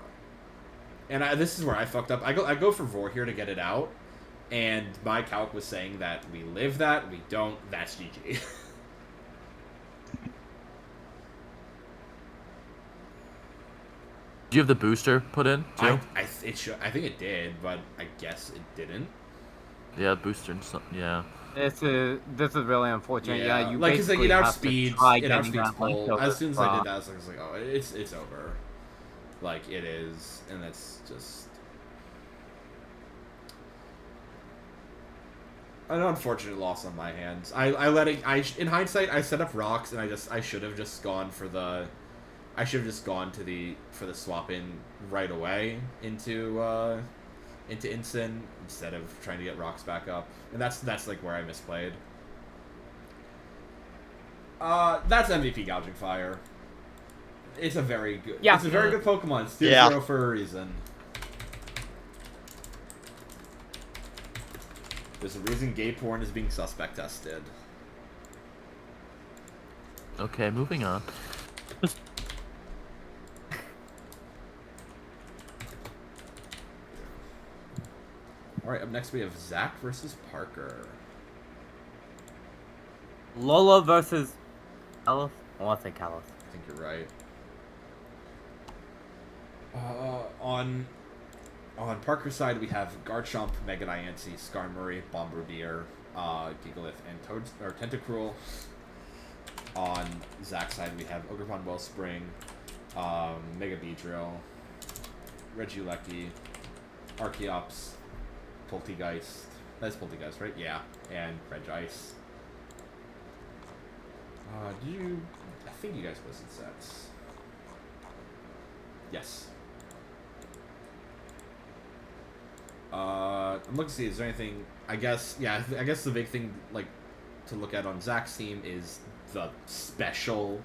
S1: And this is where I fucked up. I go for Vor here to get it out, and my calc was saying that we live that, we don't, that's GG.
S4: Do you have the booster put in too?
S1: I think it did, but I guess it didn't.
S4: Yeah, booster and stuff. Yeah.
S3: This is really unfortunate. Yeah, you
S1: like because like
S3: basically have to try
S1: it
S3: getting
S1: outspeeds
S3: that
S1: Pole.
S3: leftover
S1: As soon as I did
S3: rock.
S1: that, I was like, oh, it's over. Like it is, and that's just an unfortunate loss on my hands. I let it. In hindsight, I set up rocks, and I should have just gone for the. I should have just gone to for the swap in right away into Incin instead of trying to get rocks back up, and that's like where I misplayed. That's MVP Gouging Fire. It's a very good.
S3: Yeah.
S1: It's a very good Pokemon. It's tier 0 for a reason. There's a reason gay porn is being suspect tested.
S4: Okay, moving on.
S1: Alright, up next we have Zach versus Parker.
S3: Lola versus Kalos? I want to say Kalos.
S1: I think you're right. On Parker's side, we have Garchomp, Mega Diancie, Skarmory, Bombardier, Gigalith, and Tentacruel. On Zach's side, we have Ogerpon, Wellspring, Mega Beedrill, Regieleki, Archeops, Poltegeist. That's Poltegeist, right? Yeah. And Regice. I think you guys listed sets. Yes. I'm looking to see, is there anything, I guess the big thing, like, to look at on Zach's team is the special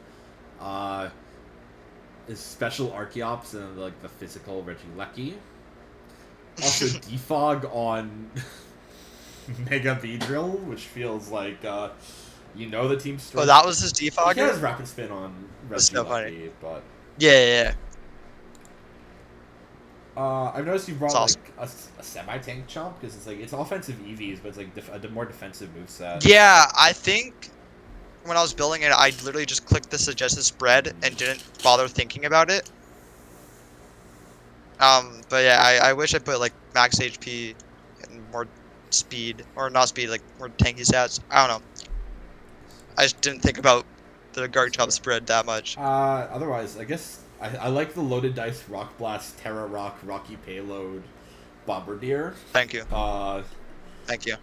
S1: Archeops and, like, the physical Regieleki. Also, Defog on Mega Beedrill, which feels like, you know the team's strength.
S5: Oh, that was his Defog?
S1: He has Rapid Spin on
S5: That's so
S1: Regieleki,
S5: funny.
S1: but...
S5: Yeah.
S1: I've noticed you brought
S5: It's
S1: like a semi-tank chomp because it's like it's offensive EVs, but it's like a more defensive moveset.
S5: Yeah, I think when I was building it, I literally just clicked the suggested spread and didn't bother thinking about it. But yeah, I wish I put like max HP and more speed, or not speed, like more tanky stats. I don't know. I just didn't think about the Garchomp spread that much.
S1: Otherwise, I guess I like the loaded dice Rock Blast, Terra Rock, Rocky Payload, Bombardier.
S5: Thank you.
S1: Thank you.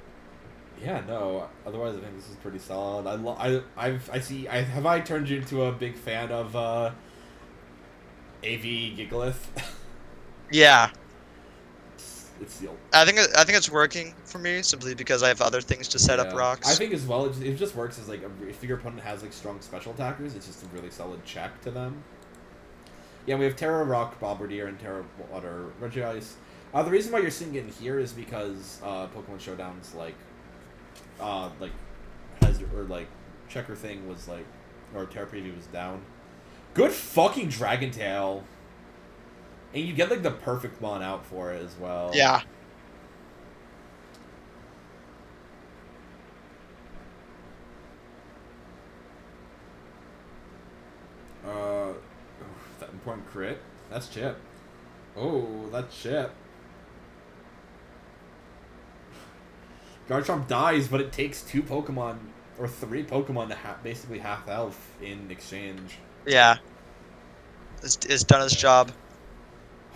S1: Yeah, no. Otherwise, I think this is pretty solid. Have I turned you into a big fan of AV Gigalith?
S5: Yeah.
S1: It's the old...
S5: I think it's working for me simply because I have other things to set up rocks.
S1: I think as well, it just works as like if your opponent has like strong special attackers, it's just a really solid check to them. Yeah, we have Terra Rock, Bombardier, and Terra Water, Regice. The reason why you're seeing it in here is because Pokemon Showdown's checker thing was like, or Terra Preview was down. Good fucking Dragon Tail. And you get like the perfect mon out for it as well.
S5: Yeah.
S1: That important crit. That's Chip. Oh, that's Chip. Garchomp dies, but it takes 2 Pokemon or 3 Pokemon to basically half health in exchange.
S5: Yeah. It's done its job.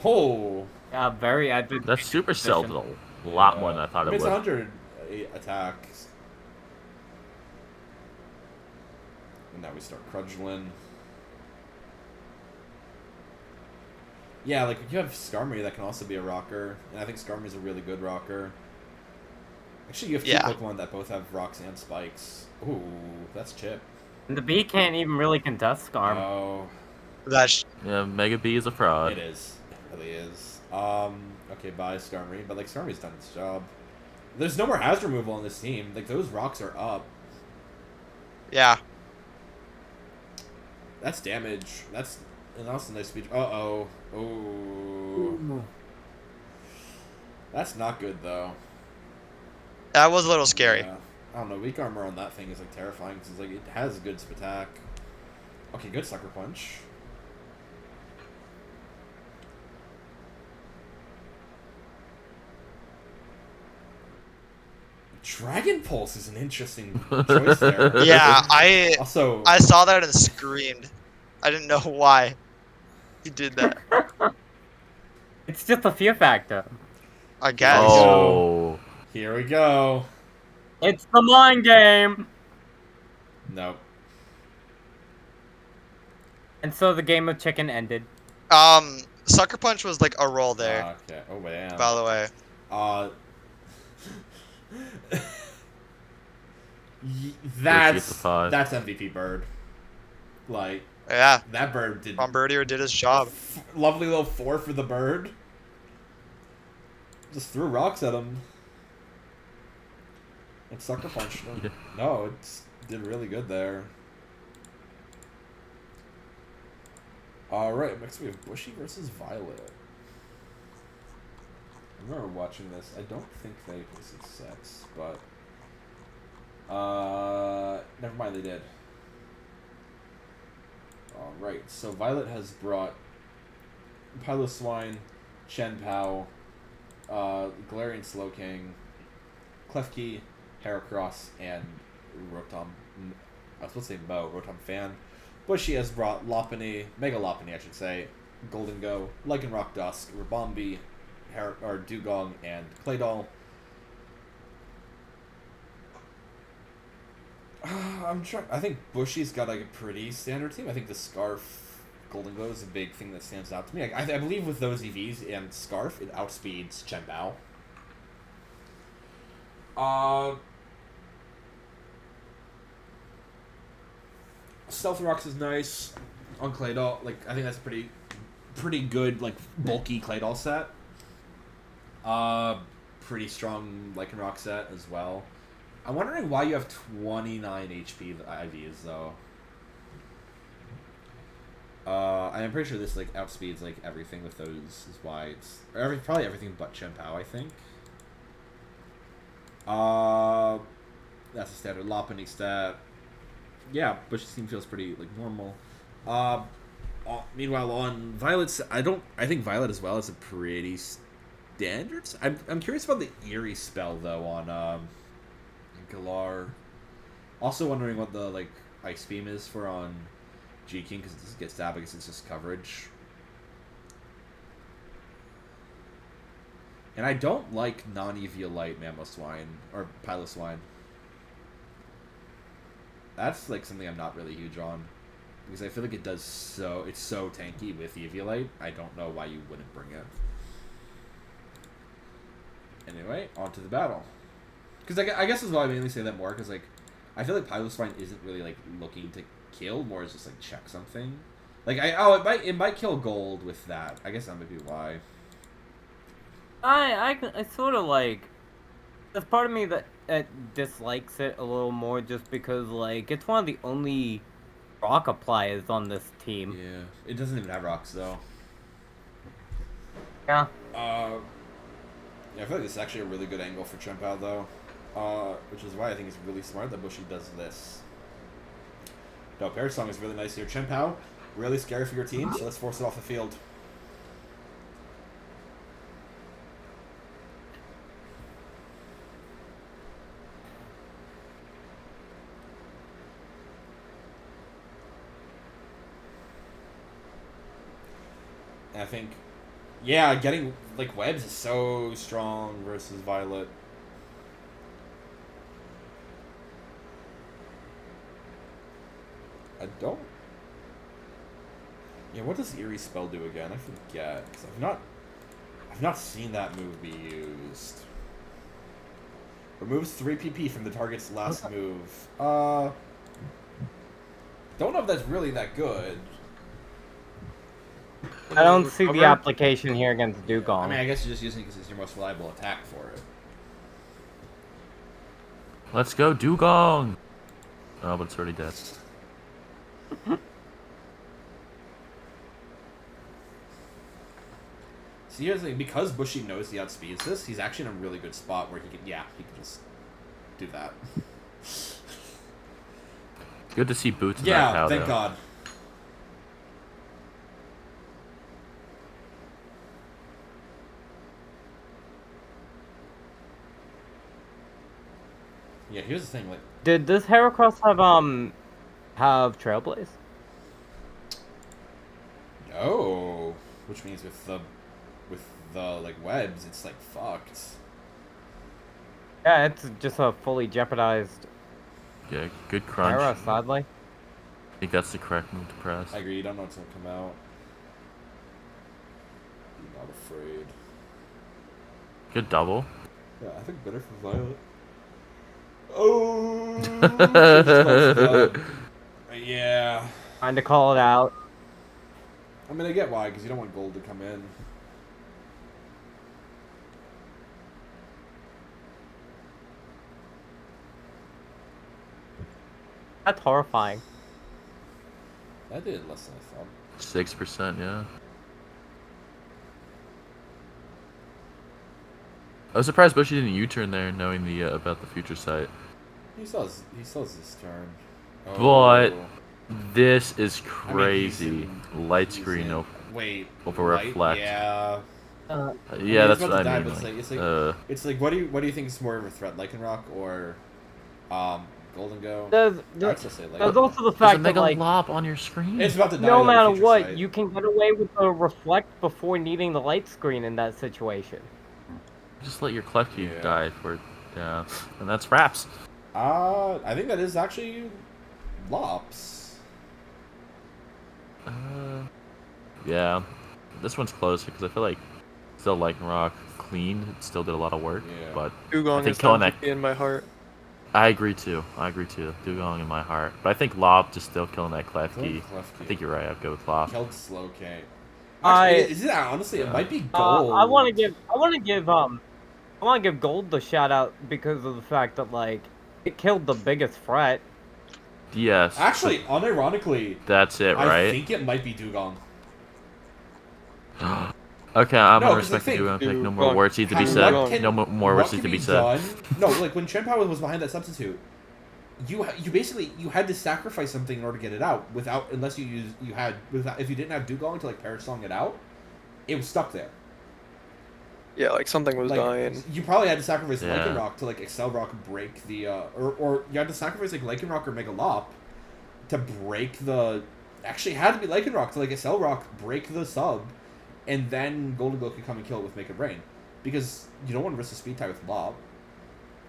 S1: Oh.
S3: Yeah, very advantageous.
S4: That's super cell though. A lot more than I thought it
S1: It's
S4: would.
S1: 100 attacks. And now we start Crudgelin. Yeah, like you have Skarmory that can also be a rocker, and I think Skarmory's a really good rocker. Actually, you have 2 Pokemon that both have rocks and spikes. Ooh, that's Chip.
S3: And the bee can't even really contest Skarm.
S1: Oh.
S4: Yeah, Mega B is a fraud.
S1: It is. It really is. Okay, bye Skarmory, but like Skarmory's done its job. There's no more hazard removal on this team. Like those rocks are up.
S5: Yeah.
S1: That's damage. That's and also nice speed. Uh-oh. Oh. That's not good though.
S5: That was a little scary.
S1: Yeah. I don't know. Weak armor on that thing is like terrifying because like it has good attack. Okay, good Sucker Punch. Dragon Pulse is an interesting choice there.
S5: Yeah,
S1: Also,
S5: I saw that and screamed. I didn't know why he did that.
S3: It's just a fear factor.
S5: I guess.
S4: Oh.
S1: here we go.
S3: It's the mind game.
S1: Nope.
S3: And so the game of chicken ended.
S5: Sucker Punch was like a roll there,
S1: Okay. Oh damn.
S5: by the way.
S1: That's
S4: the 5.
S1: that's MVP Bird. Like
S5: Yeah,
S1: that bird did
S5: Ron Birdier did his job.
S1: lovely little 4 for the bird. Just threw rocks at him. And sucker punched him.
S4: Yeah.
S1: No, it did really good there. Alright, next we have Bushie Vs Violet. I remember watching this. I don't think they posted sets, but never mind, they did. Alright, so Violet has brought Piloswine, Chen Pao, Galarian Slowking, Klefki, Heracross, and Rotom. I was supposed to say Rotom Fan. Bushie has brought Lopunny, Mega Lopunny, I should say, Golden Go, Lycanroc Dusk, Ribombee, Dugong, and Claydol. I think Bushie's got like a pretty standard team. I think the Scarf Golden Glow is a big thing that stands out to me. I believe with those EVs and Scarf, it outspeeds Chen Bao. Stealthy Rocks is nice on Claydol. Like I think that's pretty good, like bulky Claydol set. Pretty strong Lycanroc set as well. I'm wondering why you have 29 HP IVs though. I'm pretty sure this like outspeeds like everything with those is why it's probably everything but Chen Pao, I think. That's a standard Lopunny stat. Yeah, Bushie's team feels pretty like normal. Meanwhile, on Violet's, I think Violet as well is a pretty standard. I'm curious about the Eerie spell though on Galar. Also wondering what the like Ice Beam is for on G-King because it doesn't get stabbed because it's just coverage. And I don't like non-Eviolite Mamoswine or Piloswine. That's like something I'm not really huge on because I feel like it's so tanky with Eviolite. I don't know why you wouldn't bring it. Anyway, on to the battle. Because I guess is why I mainly say that more because like I feel like Piloswine isn't really like looking to kill, more as just like check something. Like it might kill gold with that. I guess that might be why.
S3: I sort of like. There's part of me that dislikes it a little more just because like it's one of the only rock appliers on this team.
S1: Yeah, it doesn't even have rocks though.
S3: Yeah.
S1: Yeah, I feel like this is actually a really good angle for Chen Pao though, which is why I think it's really smart that Bushie does this. No, Parrot Song is really nice here. Chen Pao, really scary for your team, so let's force it off the field. And I think, yeah, getting like webs is so strong versus Violet. I don't. Yeah, what does Eerie spell do again? I forget. 'Cause I've not seen that move be used. Removes 3 PP from the target's last move. Don't know if that's really that good.
S3: I don't see the application here against Dugong.
S1: I mean, I guess you're just using it because it's your most reliable attack for it.
S4: Let's go, Dugong! Oh, but it's already dead.
S1: See, here's the thing. Because Bushie knows he outspeeds this, he's actually in a really good spot where he can just do that.
S4: Good to see Boots in that
S1: Yeah,
S4: cow,
S1: thank
S4: though.
S1: God. Yeah, here's the thing, like...
S3: Did this Heracross have Trailblaze?
S1: No. Which means with the like, webs, it's, like, fucked.
S3: Yeah, it's just a fully jeopardized
S4: Yeah, good crunch.
S3: Hera, sadly.
S4: I think that's the correct move to press.
S1: I agree, you don't know what's gonna come out. Be not afraid.
S4: Good double.
S1: Yeah, I think better for Violet. Oh! Yeah.
S3: Trying to call it out.
S1: I mean, I get why, because you don't want gold to come in.
S3: That's horrifying.
S1: That did less than I thought.
S4: 6%, yeah. I was surprised Bushie didn't U-turn there, knowing the about the future sight.
S1: He still has this turn.
S4: But
S1: Oh.
S4: this is
S1: I
S4: crazy.
S1: mean,
S4: Light
S1: he's
S4: screen
S1: in-
S4: over
S1: Wait.
S4: reflect.
S1: Yeah.
S3: Uh,
S4: Yeah, that's
S1: it's
S4: what
S1: about
S4: I
S1: to die,
S4: mean.
S1: but
S4: Like,
S1: it's like it's like what do you think is more of a threat, Lycanroc or Golden Go?
S3: there's
S1: I'd still say
S3: there's
S1: Lycanroc.
S3: also the
S4: there's a
S3: fact that,
S4: mega
S3: like,
S4: lob on your screen.
S1: It's about to die.
S3: no
S1: though,
S3: matter
S1: future
S3: what,
S1: sight.
S3: you can get away with the reflect before needing the light screen in that situation.
S4: Just let your Klefki
S1: Yeah.
S4: die for, yeah, and that's wraps.
S1: I think that is actually Lops.
S4: Yeah, this one's closer because I feel like still Lycanroc clean. It still did a lot of work,
S1: Yeah.
S4: but
S2: Dugong
S4: I think
S2: is
S4: killing that.
S2: MVP in my heart.
S4: I agree too. Dugong in my heart, but I think Lob just still killing that Klefki. I think you're right. I'd go with Lob.
S1: Killed slow K.
S3: I-
S1: Actually, is it honestly? It
S4: Yeah.
S1: might be gold.
S3: I want to give Gold the shout out because of the fact that, like, it killed the biggest threat.
S4: Yes.
S1: Actually, unironically,
S4: that's it,
S1: I
S4: right?
S1: think it might be Dugong.
S4: Okay, I'm
S1: No,
S4: gonna
S1: 'cause the
S4: respect the
S1: thing-
S4: Dugong pick. No
S2: Dugong.
S4: more words need to be
S1: What
S4: said.
S1: can-
S4: No more
S1: what
S4: words need
S1: can
S4: to be
S1: be
S4: said.
S1: done? No, like when Champow was behind that substitute, you basically had to sacrifice something in order to get it out. Unless if you didn't have Dugong to like Parrot Song it out, it was stuck there.
S2: Yeah, like something was
S1: Like
S2: dying.
S1: you probably had to sacrifice
S4: Yeah.
S1: Lycanroc to like Excel Rock break the or you had to sacrifice like Lycanroc or Megalop to break the. Actually, it had to be Lycanroc to like Excel Rock break the sub, and then Golden Glow could come and kill it with Make It Rain, because you don't want to risk a speed tie with Lob.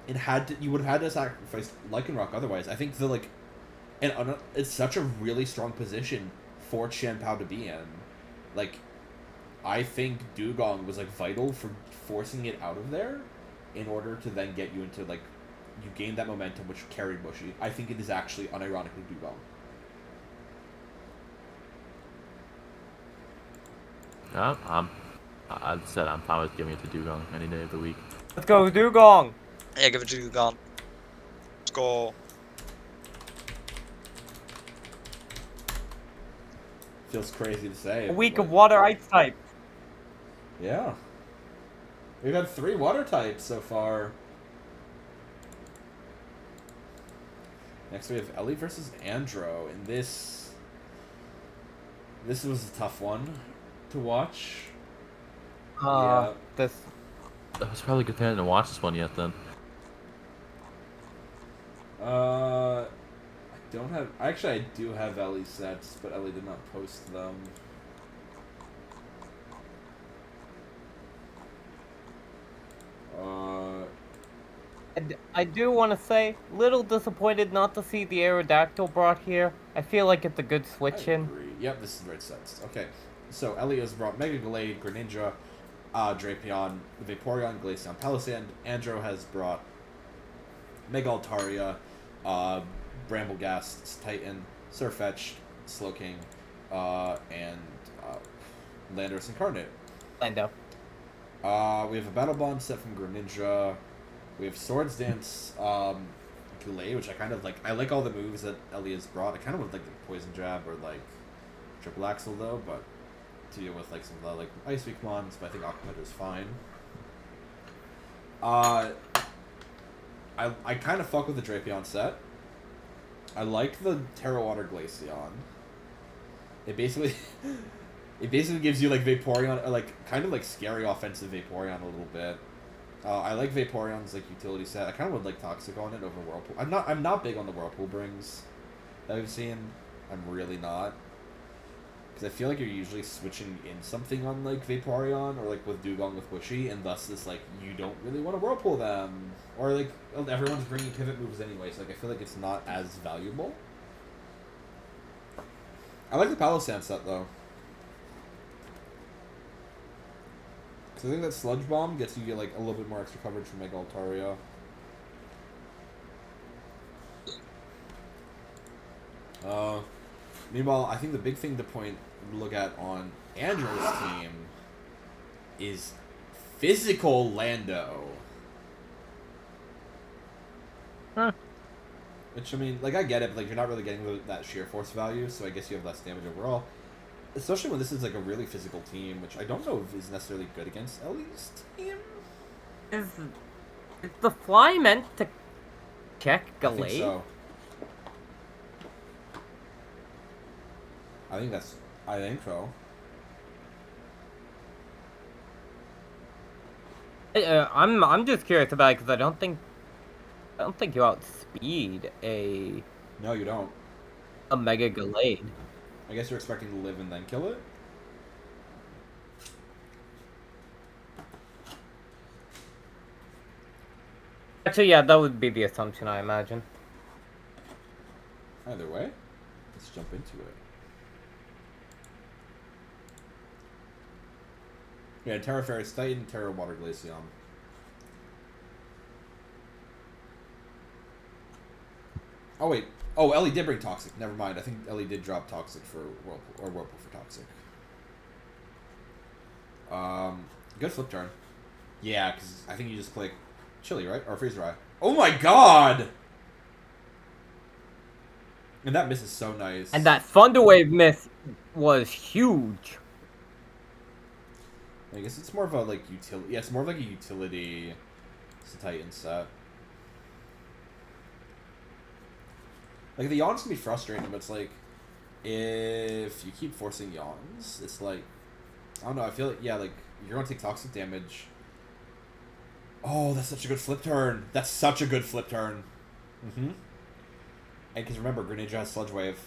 S1: You would have had to sacrifice Lycanroc otherwise. I think it's such a really strong position for Chanpao to be in. Like, I think Dugong was like vital for forcing it out of there, in order to then get you into like, you gained that momentum which carried Bushie. I think it is actually unironically Dugong.
S4: Yeah, I said I'm fine with giving it to Dugong any day of the week.
S3: Let's go, Dugong!
S5: Yeah, give it to Dugong. Let's go.
S1: Feels crazy to say.
S3: A week
S1: but-
S3: of water ice type.
S1: Yeah. We've had 3 water types so far. Next we have Ellie versus Andro, and this was a tough one to watch.
S3: This.
S4: That was probably a good thing I didn't watch this one yet. Then
S1: I don't have. Actually, I do have Ellie sets, but Ellie did not post them.
S3: And I do want to say, little disappointed not to see the Aerodactyl brought here. I feel like it's a good switch
S1: I
S3: in.
S1: agree. Yep, this is the right sets. Okay, so Ellie has brought Mega Gallade, Greninja, Drapion, Vaporeon, Glaceon, Palisand. Andro has brought Mega Altaria, Brambleghast, Titan, Surfetch'd, Slowking, and Landorus Incarnate.
S3: Lando.
S1: We have a Battle Bond set from Greninja. We have Swords Dance, Goulet, which I kind of like. I like all the moves that Ellie has brought. I kind of would like the Poison Jab or like Triple Axle though, but to deal with like some of the like Ice Weak mons, but I think Aquamed is fine. I kind of fuck with the Drapion set. I like the Terra Water Glaceon. It basically gives you like Vaporeon, or like kind of like scary offensive Vaporeon a little bit. I like Vaporeon's like utility set. I kind of would like Toxic on it over Whirlpool. I'm not big on the Whirlpool brings that we've seen. I'm really not. Because I feel like you're usually switching in something on like Vaporeon or like with Dugong with Bushie, and thus this like you don't really want to Whirlpool them, or like everyone's bringing pivot moves anyway. So like I feel like it's not as valuable. I like the Palossand set though. Because I think that Sludge Bomb gets you like a little bit more extra coverage from Mega Altaria. Meanwhile, I think the big thing to look at on Andro's team is physical Lando.
S3: Huh.
S1: Which, I mean, like, I get it, but, like, you're not really getting that sheer force value, so I guess you have less damage overall. Especially when this is, like, a really physical team, which I don't know if is necessarily good against Ellie's team.
S3: Is the fly meant to check
S1: I think
S3: Gallade?
S1: so. I think so.
S3: I'm just curious about it because I don't think you outspeed a
S1: No, you don't.
S3: Mega Gallade.
S1: I guess you're expecting to live and then kill it?
S3: Actually, yeah, that would be the assumption, I imagine.
S1: Either way, let's jump into it. Yeah, Terra Ferris Titan, Terra Water Glaceon. Oh, wait. Oh, Ellie did bring Toxic. Never mind. I think Ellie did drop Toxic for Whirlpool, or Whirlpool for Toxic. Good flip turn. Yeah, because I think you just click Chili, right? Or Freeze Dry. Oh my god! And that miss is so nice.
S3: And that Thunder Wave miss was huge.
S1: I guess it's more of a, like, utility. Yeah, it's more of, like, a utility Titan set. Like, the yawns can be frustrating, but it's like, if you keep forcing yawns, it's like, I don't know, I feel like, yeah, like, you're gonna take toxic damage. Oh, that's such a good flip turn. That's such a good flip turn. Mm-hmm. And because remember, Greninja has Sludge Wave.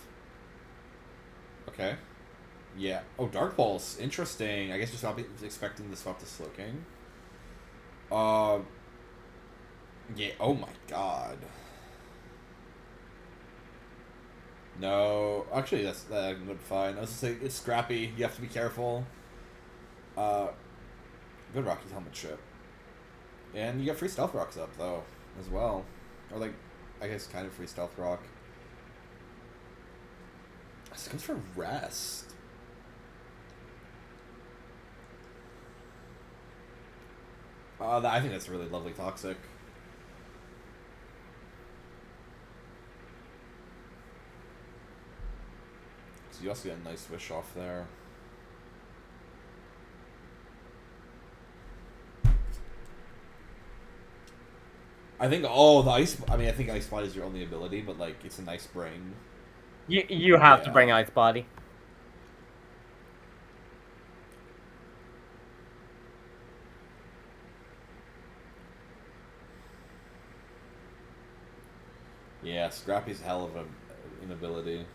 S1: Okay. Yeah. Oh, Dark Pulse. Interesting. I guess you're probably expecting to swap to Slowking. Yeah. Oh my god. No. Actually, that would be fine. I was just saying, it's scrappy. You have to be careful. Good Rocky's Helmet Chip. And you get free Stealth Rocks up, though, as well. Or, like, I guess kind of free Stealth Rock. This goes for Rest. I think that's really lovely Toxic. So you also get a nice Wish off there. I think, the Ice... I mean, I think Ice Body is your only ability, but, like, it's a nice bring.
S3: You have to bring Ice Body.
S1: Yeah, Scrappy's hell of an ability.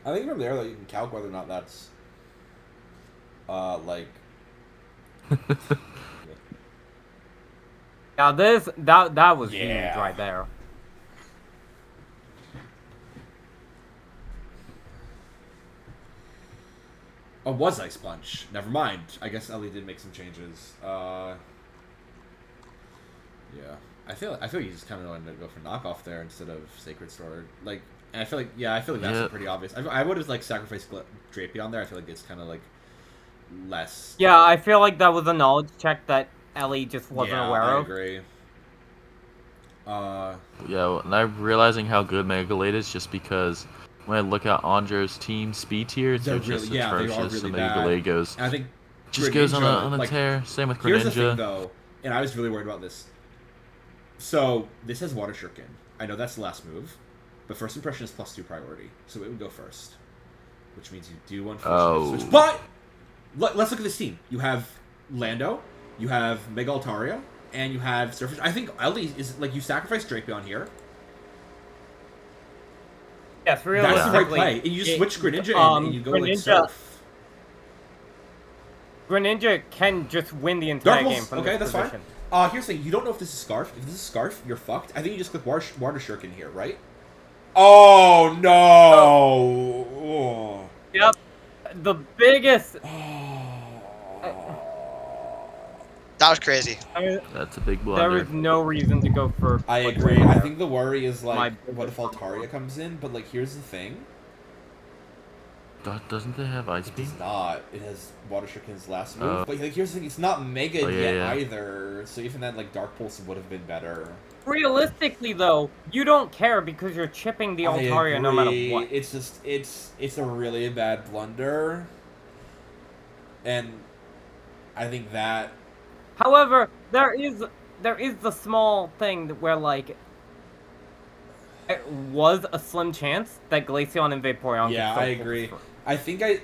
S1: I think from there, though, you can calc whether or not that's, like...
S3: Yeah, that was huge
S1: Yeah.
S3: right there.
S1: Oh, was Ice Punch. Never mind. I guess Ellie did make some changes. Yeah. I feel like you just kind of wanted to go for knockoff there instead of Sacred Sword. Like, and I feel like that's pretty obvious. I would have like sacrificed Drapion there. I feel like it's kind of like less.
S3: Yeah, I feel like that was a knowledge check that Ellie just wasn't aware
S1: I
S3: of.
S1: agree.
S4: Yeah, and I'm realizing how good Mega Gallade is just because when I look at Andro's team speed tiers, they're just
S1: they are
S4: atrocious.
S1: really
S4: So Mega
S1: bad.
S4: Gallade goes,
S1: And I think
S4: just
S1: Greninja,
S4: goes on a
S1: like,
S4: tear. Same with Greninja.
S1: Here's the thing, though, and I was really worried about this. So this has Water Shuriken. I know that's the last move, but first impression is +2 priority, so it would go first. which means you do
S4: Oh.
S1: unfortunately switch. But let's look at this team. You have Lando, you have Mega Altaria, and you have Surface. I think Ellie is like you sacrifice Drapion here.
S3: Yes,
S1: That's
S3: realistically.
S1: the right play. And you just switch Greninja and you go like
S3: Greninja-
S1: Surf.
S3: Greninja can just win the entire game from
S1: okay,
S3: this
S1: that's
S3: position.
S1: fine. Here's the thing. You don't know if this is Scarf. If this is Scarf, you're fucked. I think you just click Water Shuriken here, right? Oh, no! Oh.
S3: Yep. The biggest...
S5: That was crazy.
S3: I mean,
S4: That's a big
S3: there
S4: blunder.
S3: is no reason to go for...
S1: I agree. I think the worry is, like, what if Altaria comes in? But, like, here's the thing.
S4: Doesn't they have Ice
S1: It
S4: Beam?
S1: does not. It has Water Shuriken's last move. But, like, here's the thing. It's not Mega yet either. So even then, like, Dark Pulse would have been better.
S3: Realistically, though, you don't care because you're chipping the Altaria no matter what.
S1: It's just, it's a really bad blunder. And I think that...
S3: However, there is the small thing where, like, it was a slim chance that Glaceon and Vaporeon
S1: Yeah,
S3: could
S1: I
S3: still
S1: agree.
S3: pull through.
S1: I think I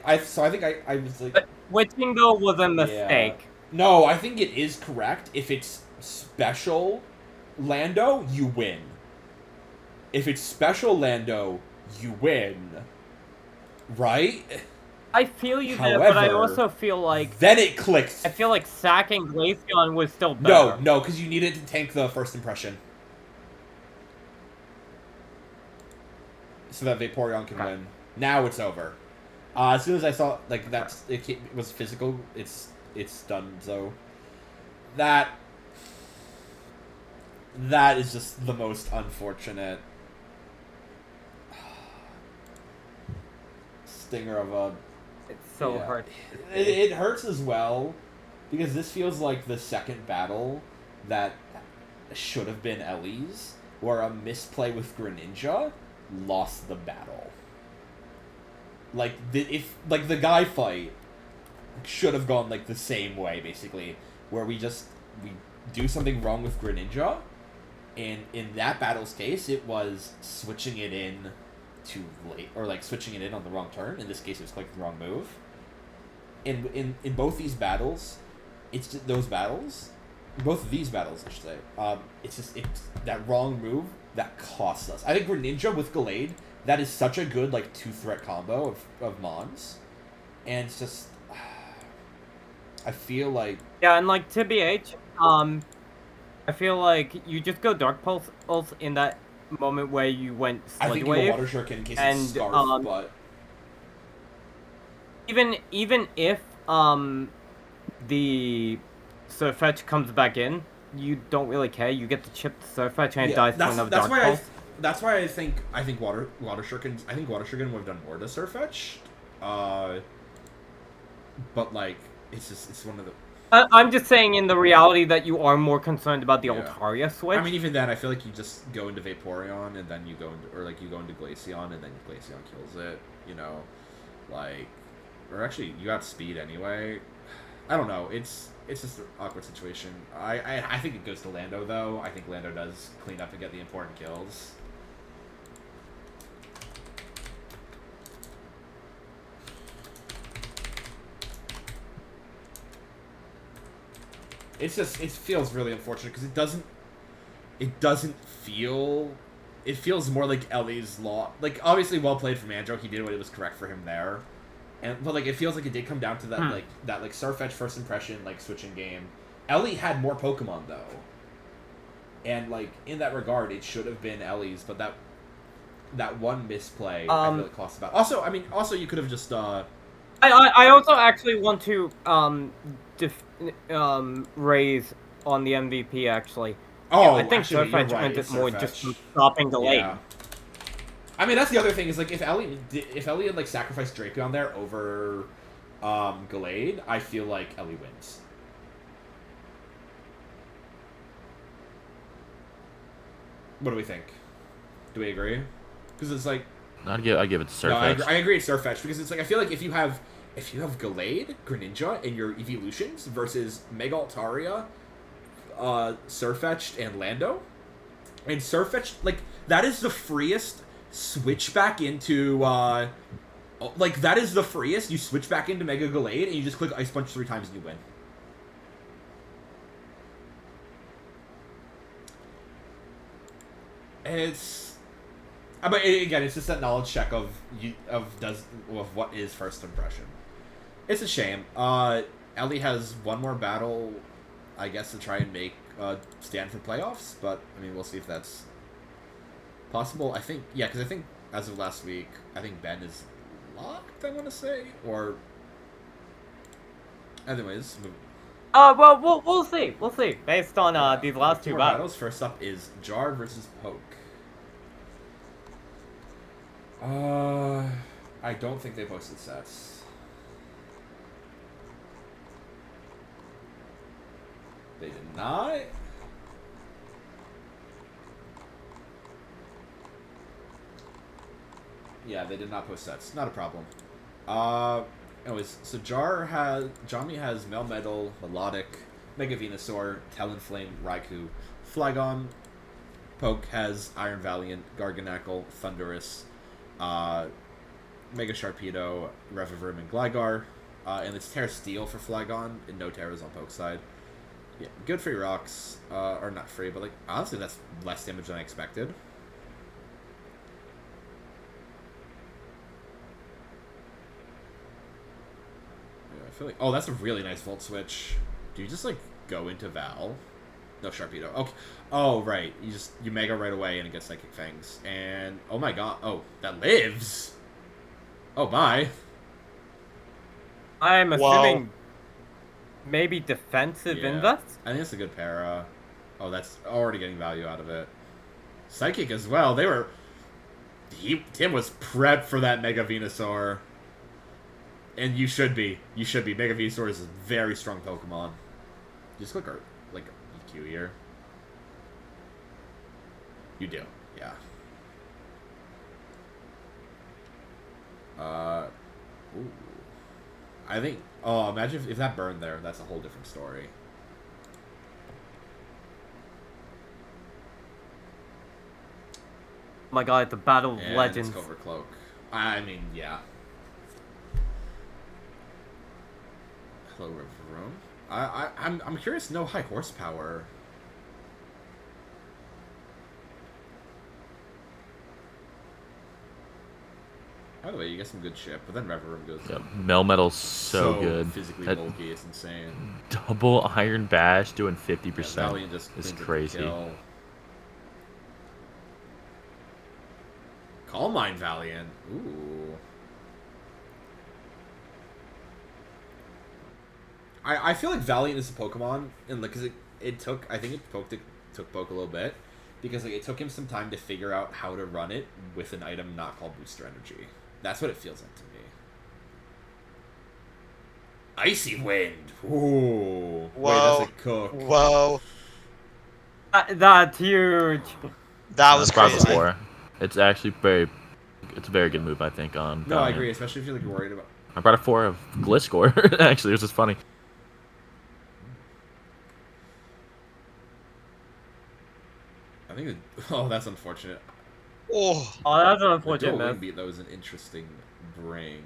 S1: was like...
S3: But switching, though, was a mistake.
S1: No, I think it is correct. If it's special Lando, you win. If it's special Lando, you win. Right?
S3: I feel you there, but I
S1: However,
S3: also feel like...
S1: Then it clicks.
S3: I feel like sacking Glaceon was still better.
S1: No, because you needed to tank the first impression. So that Vaporeon can win. Now it's over. As soon as I saw, like, it was physical, it's done, so... That is just the most unfortunate... stinger of a...
S3: It's so hard.
S1: It hurts as well, because this feels like the second battle that should have been Ellie's, where a misplay with Greninja lost the battle. Like, if the guy fight should have gone, like, the same way, basically, where we do something wrong with Greninja, and in that battle's case, it was switching it in too late, or, like, switching it in on the wrong turn. In this case, it was clicking the wrong move. In both these battles, it's just both of these battles, I should say, it's that wrong move that costs us. I think Greninja with Gallade, that is such a good, like, 2-threat combo of Mons, and it's just, I feel like...
S3: Yeah, and, like, TBH, I feel like you just go Dark Pulse in that moment where you went Sludge
S1: I think
S3: Wave.
S1: you go Water Shuriken in case it's Scarf, but...
S3: Even if the Surfetch comes back in, you don't really care. You get to chip the Surfetch and it dies for another Dark Pulse.
S1: That's why I think Water Shuriken would have done more to Surfetch. But like it's one of the...
S3: I'm just saying in the reality that you are more concerned about the Altaria switch.
S1: I mean, even then, I feel like you just go into Vaporeon and then you go into Glaceon and then Glaceon kills it. You know, like, or actually you got speed anyway. I don't know. It's just an awkward situation. I think it goes to Lando though. I think Lando does clean up and get the important kills. It feels really unfortunate because it doesn't feel, it feels more like Ellie's law. Like, obviously well played from Andro, he did what it was correct for him there. But like, it feels like it did come down to that like Surfetch first impression, like, switching game. Ellie had more Pokemon though. And like, in that regard, it should have been Ellie's, but that one misplay I feel like cost about. Also, I mean, you could have just
S3: I also actually want to raise on the MVP actually.
S1: Oh,
S3: yeah, I think
S1: actually,
S3: Surfetch
S1: you're right,
S3: meant it more
S1: Surfetch.
S3: just from stopping the lane.
S1: Yeah. I mean, that's the other thing is like if Ellie had like sacrificed Drapion there over Gallade, I feel like Ellie wins. What do we think? Do we agree? Because it's like
S4: I give it to Surfetch.
S1: No, I agree it's Surfetch because it's like I feel like if you have Gallade, Greninja, in your evolutions versus Mega Altaria, Surfetch'd, and Lando, and Surfetch, like, that is the freest switch back into Oh, like, that is the freest. You switch back into Mega Gallade, and you just click Ice Punch 3 times and you win. It's... But again, it's just that knowledge check of what is first impression. It's a shame. Ellie has one more battle, I guess, to try and make stand for playoffs, but, I mean, we'll see if that's possible. I think, yeah, because I think, as of last week, I think Ben is locked, I want to say, or... Anyways...
S3: Well, we'll see. We'll see. Based on these last two battles.
S1: First up is Jar versus Poke. I don't think they posted sets. They did not. Yeah, they did not post sets. Not a problem. Anyways, so Jommy has Melmetal, Melodic, Mega Venusaur, Talonflame, Raikou, Flygon. Poke has Iron Valiant, Garganacl, Thundurus, Mega Sharpedo, Revavroom, and Gligar. And it's Terra Steel for Flygon, and no Terras on Poke's side. Yeah, good free rocks. Or not free, but like honestly that's less damage than I expected. Yeah, I feel like... Oh, that's a really nice Volt Switch. Do you just like go into Val? No, Sharpedo. Okay. Oh, right. You Mega right away and it gets Psychic Fangs. And, oh my god. Oh, that lives! Oh, bye.
S3: I'm assuming maybe defensive invest?
S1: I think it's a good para. Oh, that's already getting value out of it. Psychic as well. They were... Tim was prepped for that Mega Venusaur. And you should be. You should be. Mega Venusaur is a very strong Pokemon. Just click our... like, EQ here. You do, yeah. Ooh. I think... Oh, imagine if that burned there. That's a whole different story.
S3: Oh my god, the Battle of
S1: And
S3: Legends.
S1: It's Overcloak. I mean, yeah. Hello, Room. I'm curious. No high horsepower. By the way, you get some good shit, but then Revavroom goes.
S4: Yeah, Melmetal's so good.
S1: Physically
S4: That
S1: bulky, it's insane.
S4: double Iron Bash doing 50%.
S1: Valiant just
S4: is
S1: cleans up the
S4: crazy.
S1: kill. Calm Mind Valiant. Ooh. I feel like Valiant is a Pokemon, and like, cause it took, I think it took Poke a little bit, because like it took him some time to figure out how to run it with an item not called Booster Energy. That's what it feels like to me. Icy Wind. Ooh.
S5: Whoa.
S1: Wait, that's a cook.
S5: Whoa.
S3: That's huge.
S5: That was crazy.
S4: Four. It's actually it's a very good move, I think, on
S1: No, I
S4: Valiant.
S1: agree, especially if you're like worried about...
S4: I brought a 4 of Gliscor, actually, which is funny.
S1: I think oh, that's unfortunate.
S5: Oh.
S3: Oh, that's an
S1: The
S3: unfortunate
S1: dual wing
S3: miss.
S1: beat, that was an interesting bring.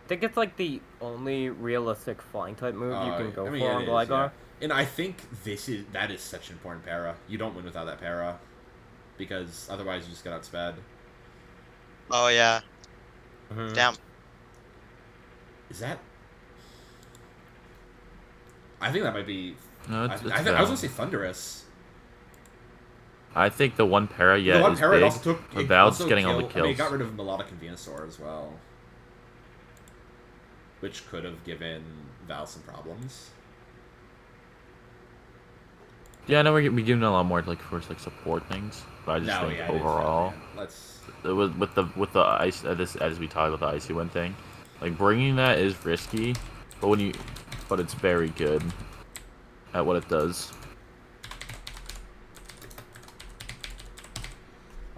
S3: I think it's like the only realistic flying type move you can go for on
S1: it
S3: Gligar.
S1: is, yeah. And I think that is such an important para. You don't win without that para, because otherwise you just get outsped.
S5: Oh yeah.
S3: Mhm.
S5: Damn.
S1: Is that? I think that might be.
S4: No,
S1: I was gonna say Thundurus.
S4: I think the one para,
S1: The one
S4: is
S1: para it
S4: big.
S1: also took.
S4: But
S1: It
S4: Val's
S1: also
S4: getting all the
S1: killed- I mean, it
S4: kills.
S1: got rid of Melodic and Venusaur as well, which could have given Val some problems.
S4: Yeah, I know we're giving a lot more like for like support things, but I just think
S1: yeah, it is
S4: overall,
S1: Valiant. Let's.
S4: with the ice as we talked about the icy wind thing, like bringing that is risky, but it's very good at what it does.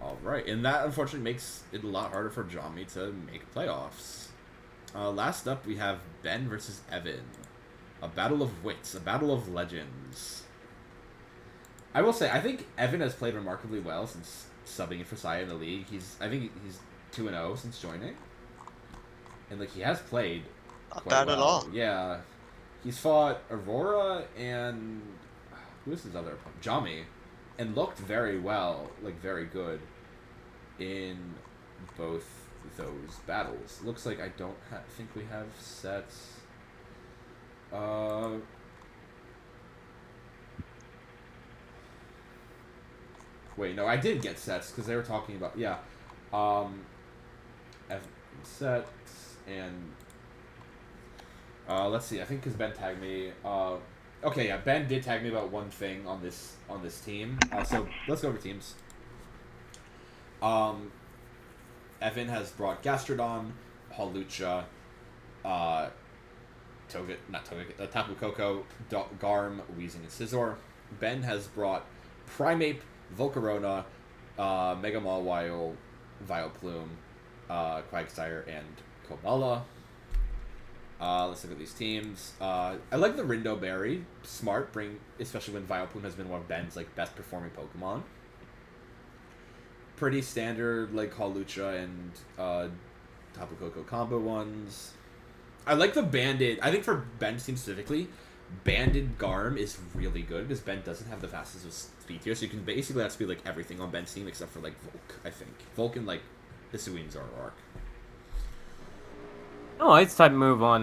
S1: Alright, and that unfortunately makes it a lot harder for Jommy to make playoffs. Last up, we have Ben versus Evan. A battle of wits, a battle of legends. I will say, I think Evan has played remarkably well since subbing in for Saya in the league. I think he's 2-0 since joining, and like he has played
S5: Not
S1: quite
S5: bad
S1: well.
S5: at all.
S1: Yeah, he's fought Aurora and who is his other opponent? Jommy, and looked very well, like very good in both those battles. Looks like I don't think we have sets. Wait, no, I did get sets because they were talking about sets and let's see. I think because Ben tagged me. Okay, yeah, Ben did tag me about one thing on this team. So let's go over teams. Evan has brought Gastrodon, Hawlucha, Tapu Koko, Garm, Weezing, and Scizor. Ben has brought Primeape, Volcarona, Mega Mawile, Vileplume, Quagsire, and Komala. Let's look at these teams. I like the Rindo Berry. Smart, especially when Vileplume has been one of Ben's like best performing Pokemon. Pretty standard like Hawlucha and Tapu Koko combo ones. I like the Banded. I think for Ben's team specifically, Banded Garm is really good because Ben doesn't have the fastest speed tier, so you can basically have speed like everything on Ben's team except for like Volk. I think Volk and like Hisuian Zoroark.
S3: Oh, Ice type move on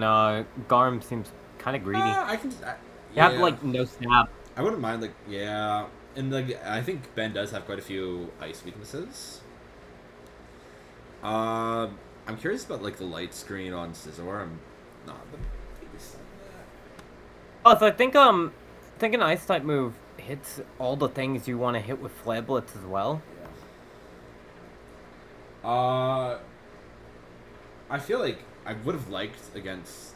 S3: Garm seems kind of greedy. You have like no snap.
S1: I wouldn't mind like and like I think Ben does have quite a few ice weaknesses. I'm curious about like the light screen on Scizor. I'm not the biggest fan of that.
S3: Oh, so I think an Ice type move hits all the things you want to hit with Flare Blitz as well.
S1: Yeah. I feel like I would have liked against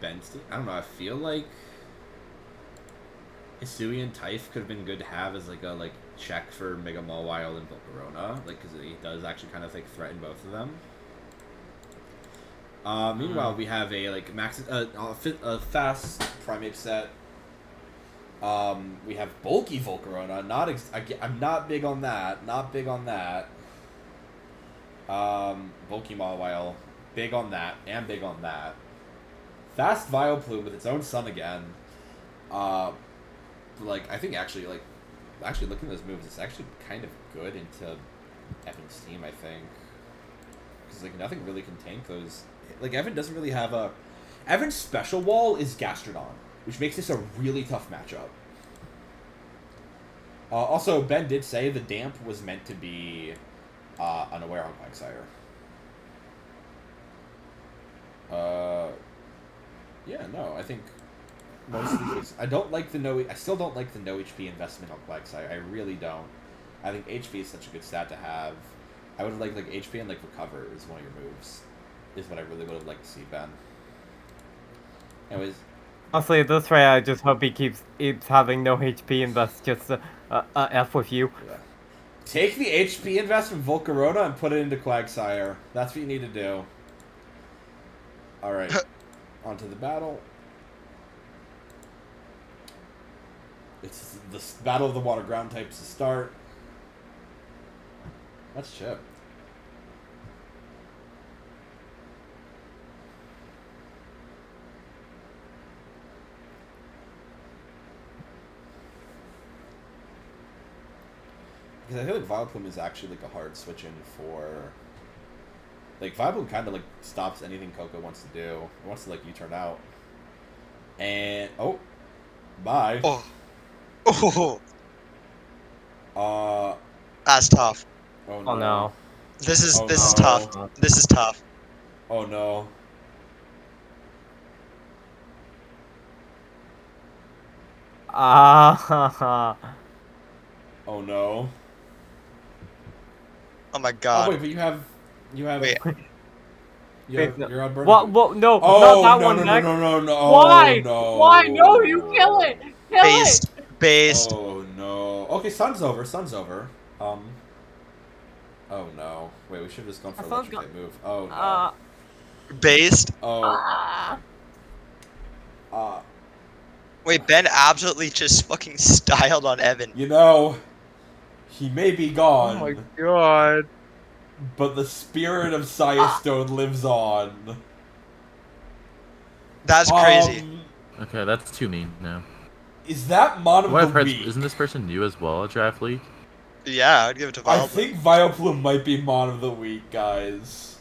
S1: Ben's team. I don't know. I feel like Hisuian Typh could have been good to have as like a check for Mega Mawile and Volcarona, like because he does actually kind of like threaten both of them. Meanwhile, we have a like a fast Primeape set. We have bulky Volcarona. I'm not big on that. Not big on that. Bulky Mawile, big on that, and big on that. Fast Vileplume with its own sun again. Like I think actually looking at those moves, it's actually kind of good into Evan's team. I think because like nothing really can tank those. Like Evan doesn't really have a. Evan's special wall is Gastrodon, which makes this a really tough matchup. Also, Ben did say the damp was meant to be unaware on Quagsire. Yeah, no, I think most of these. I still don't like the no HP investment on Quagsire. I really don't. I think HP is such a good stat to have. I would have liked like HP and like recover is one of your moves. Is what I really would have liked to see, Ben. Anyways.
S3: Honestly, this way I just hope he keeps having no HP and that's just a F with you.
S1: Yeah. Take the HP invest from Volcarona and put it into Quagsire. That's what you need to do. Alright. On to the battle. It's the battle of the water ground types to start. That's Chip. Because I feel like Vileplume is actually like a hard switch in for. Like Vileplume kind of like stops anything Coco wants to do. It wants to like U-turn out. And bye.
S5: That's tough.
S1: Oh no.
S3: Oh no.
S5: This is
S1: Oh,
S5: tough. This is tough.
S1: Oh no. Oh no.
S5: Oh my god.
S1: Oh wait, but you have.
S5: Wait.
S1: You're on burn.
S3: What? No,
S1: Oh,
S3: not that
S1: no,
S3: one.
S1: no,
S3: Next.
S1: no, no, no, no.
S3: Why?
S1: No.
S3: Why? No, you kill it. Kill
S5: Based.
S3: it.
S5: Based.
S1: Oh no. Okay, sun's over. Sun's over. Oh no. Wait, we should have just gone for a electric type move. Oh no.
S5: Based.
S1: Oh.
S5: Wait, Ben absolutely just fucking styled on Evan.
S1: You know, He may be gone.
S2: Oh my god.
S1: But the spirit of Firestone lives on.
S5: That's crazy.
S4: Okay, that's too mean now.
S1: Is that Mon of the Week?
S4: Isn't this person new as well at Draft League?
S5: Yeah, I'd give it to
S1: I
S5: Vileplume.
S1: think Vileplume might be Mon of the Week, guys.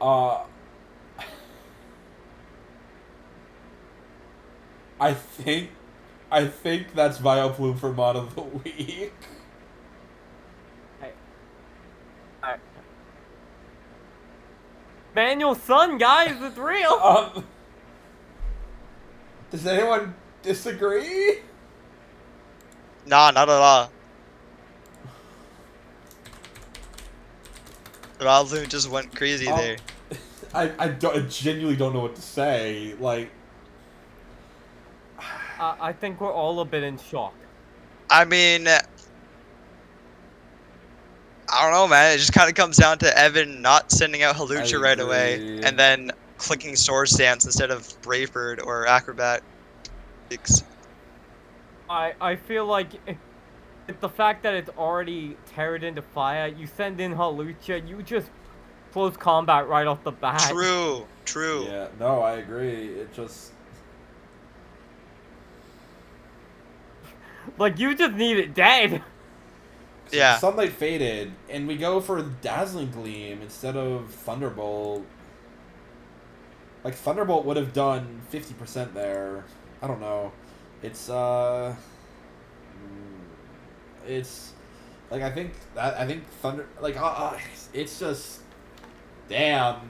S1: I think that's Vileplume for Mon of the Week.
S3: Manuel's son, guys, it's real.
S1: Does anyone disagree?
S5: Nah, not at all. Vileplume just went crazy there.
S1: I genuinely don't know what to say. Like,
S3: I think we're all a bit in shock.
S5: I mean, I don't know, man. It just kind of comes down to Evan not sending out Halucha right away, and then clicking Sword Stance instead of Bravebird or Acrobat.
S3: I feel like it's the fact that it's already teared into fire. You send in Halucha, you just close combat right off the bat.
S5: True.
S1: yeah, no, I agree. It just...
S3: Like, you just need it dead.
S1: So
S5: Yeah.
S1: Sunlight faded, and we go for Dazzling Gleam instead of Thunderbolt. Like, Thunderbolt would have done 50% there. I don't know. It's like, I think Thunder, like, it's just, damn.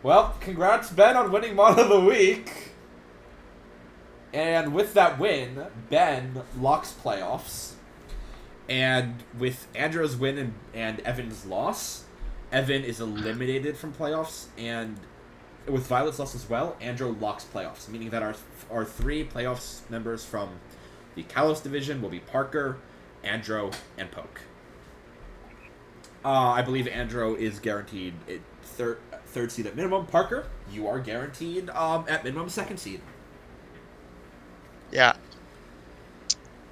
S1: Well, congrats, Ben, on winning Mon of the Week. And with that win, Ben locks playoffs. And with Andro's win and Evan's loss, Evan is eliminated from playoffs, and with Violet's loss as well, Andro locks playoffs, meaning that our three playoffs members from the Kalos division will be Parker, Andro, and Poke. I believe Andro is guaranteed third seed at minimum. Parker, you are guaranteed at minimum second seed.
S5: Yeah.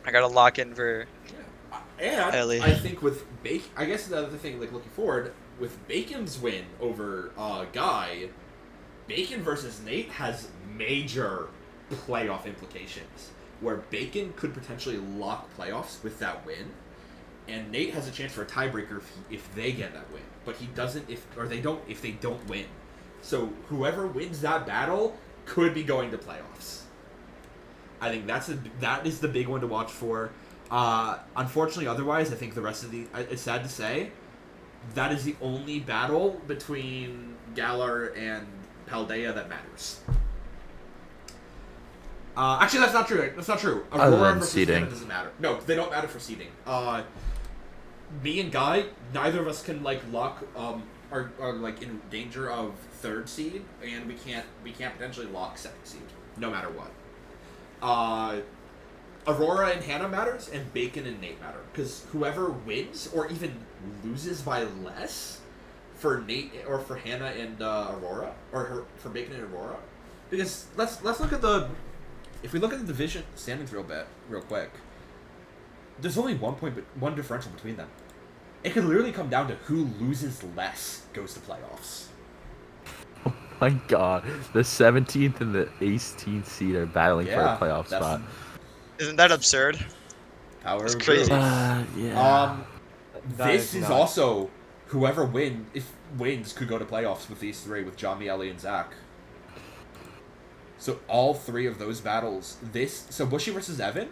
S5: I gotta lock in for.
S1: And
S5: Ellie.
S1: I think with Bacon, I guess the other thing, like, looking forward, with Bacon's win over Guy, Bacon versus Nate has major playoff implications, where Bacon could potentially lock playoffs with that win, and Nate has a chance for a tiebreaker if they get that win, but he doesn't if they don't win. So whoever wins that battle could be going to playoffs. I think that is the big one to watch for. Unfortunately, otherwise, I think the rest of it's sad to say, that is the only battle between Galar and Paldea that matters. Actually, that's not true. That's not true. Aurora versus
S4: seeding.
S1: Hannah doesn't matter. No, they don't matter for seeding. Me and Guy, neither of us can lock are like in danger of third seed, and we can't potentially lock second seed, no matter what. Aurora and Hannah matters, and Bacon and Nate matter, because whoever wins or even loses by less for Nate or for Hannah and Aurora, or for Bacon and Aurora, because let's look at if we look at the division standings real quick, there's only 1 point, one differential between them. It could literally come down to who loses less goes to playoffs.
S4: Oh my god, the 17th and the 18th seed are battling for a playoff spot.
S5: Isn't that absurd?
S1: Power
S5: That's
S1: of
S5: crazy.
S4: Yeah.
S1: This is also whoever wins could go to playoffs with these three, with Jommy, Ellie, and Zach. So all three of those battles, so Bushie versus Evan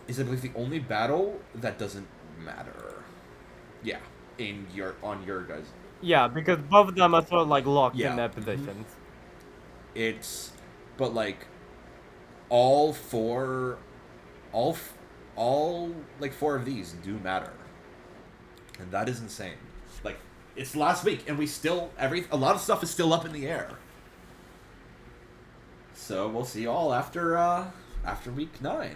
S1: is, I believe, the only battle that doesn't matter. Yeah, on your guys.
S3: Yeah, because both of them are sort of like locked
S1: Yeah.
S3: in their positions.
S1: But like, all four of these do matter, and that is insane. Like, it's last week, and a lot of stuff is still up in the air. So we'll see y'all after week 9.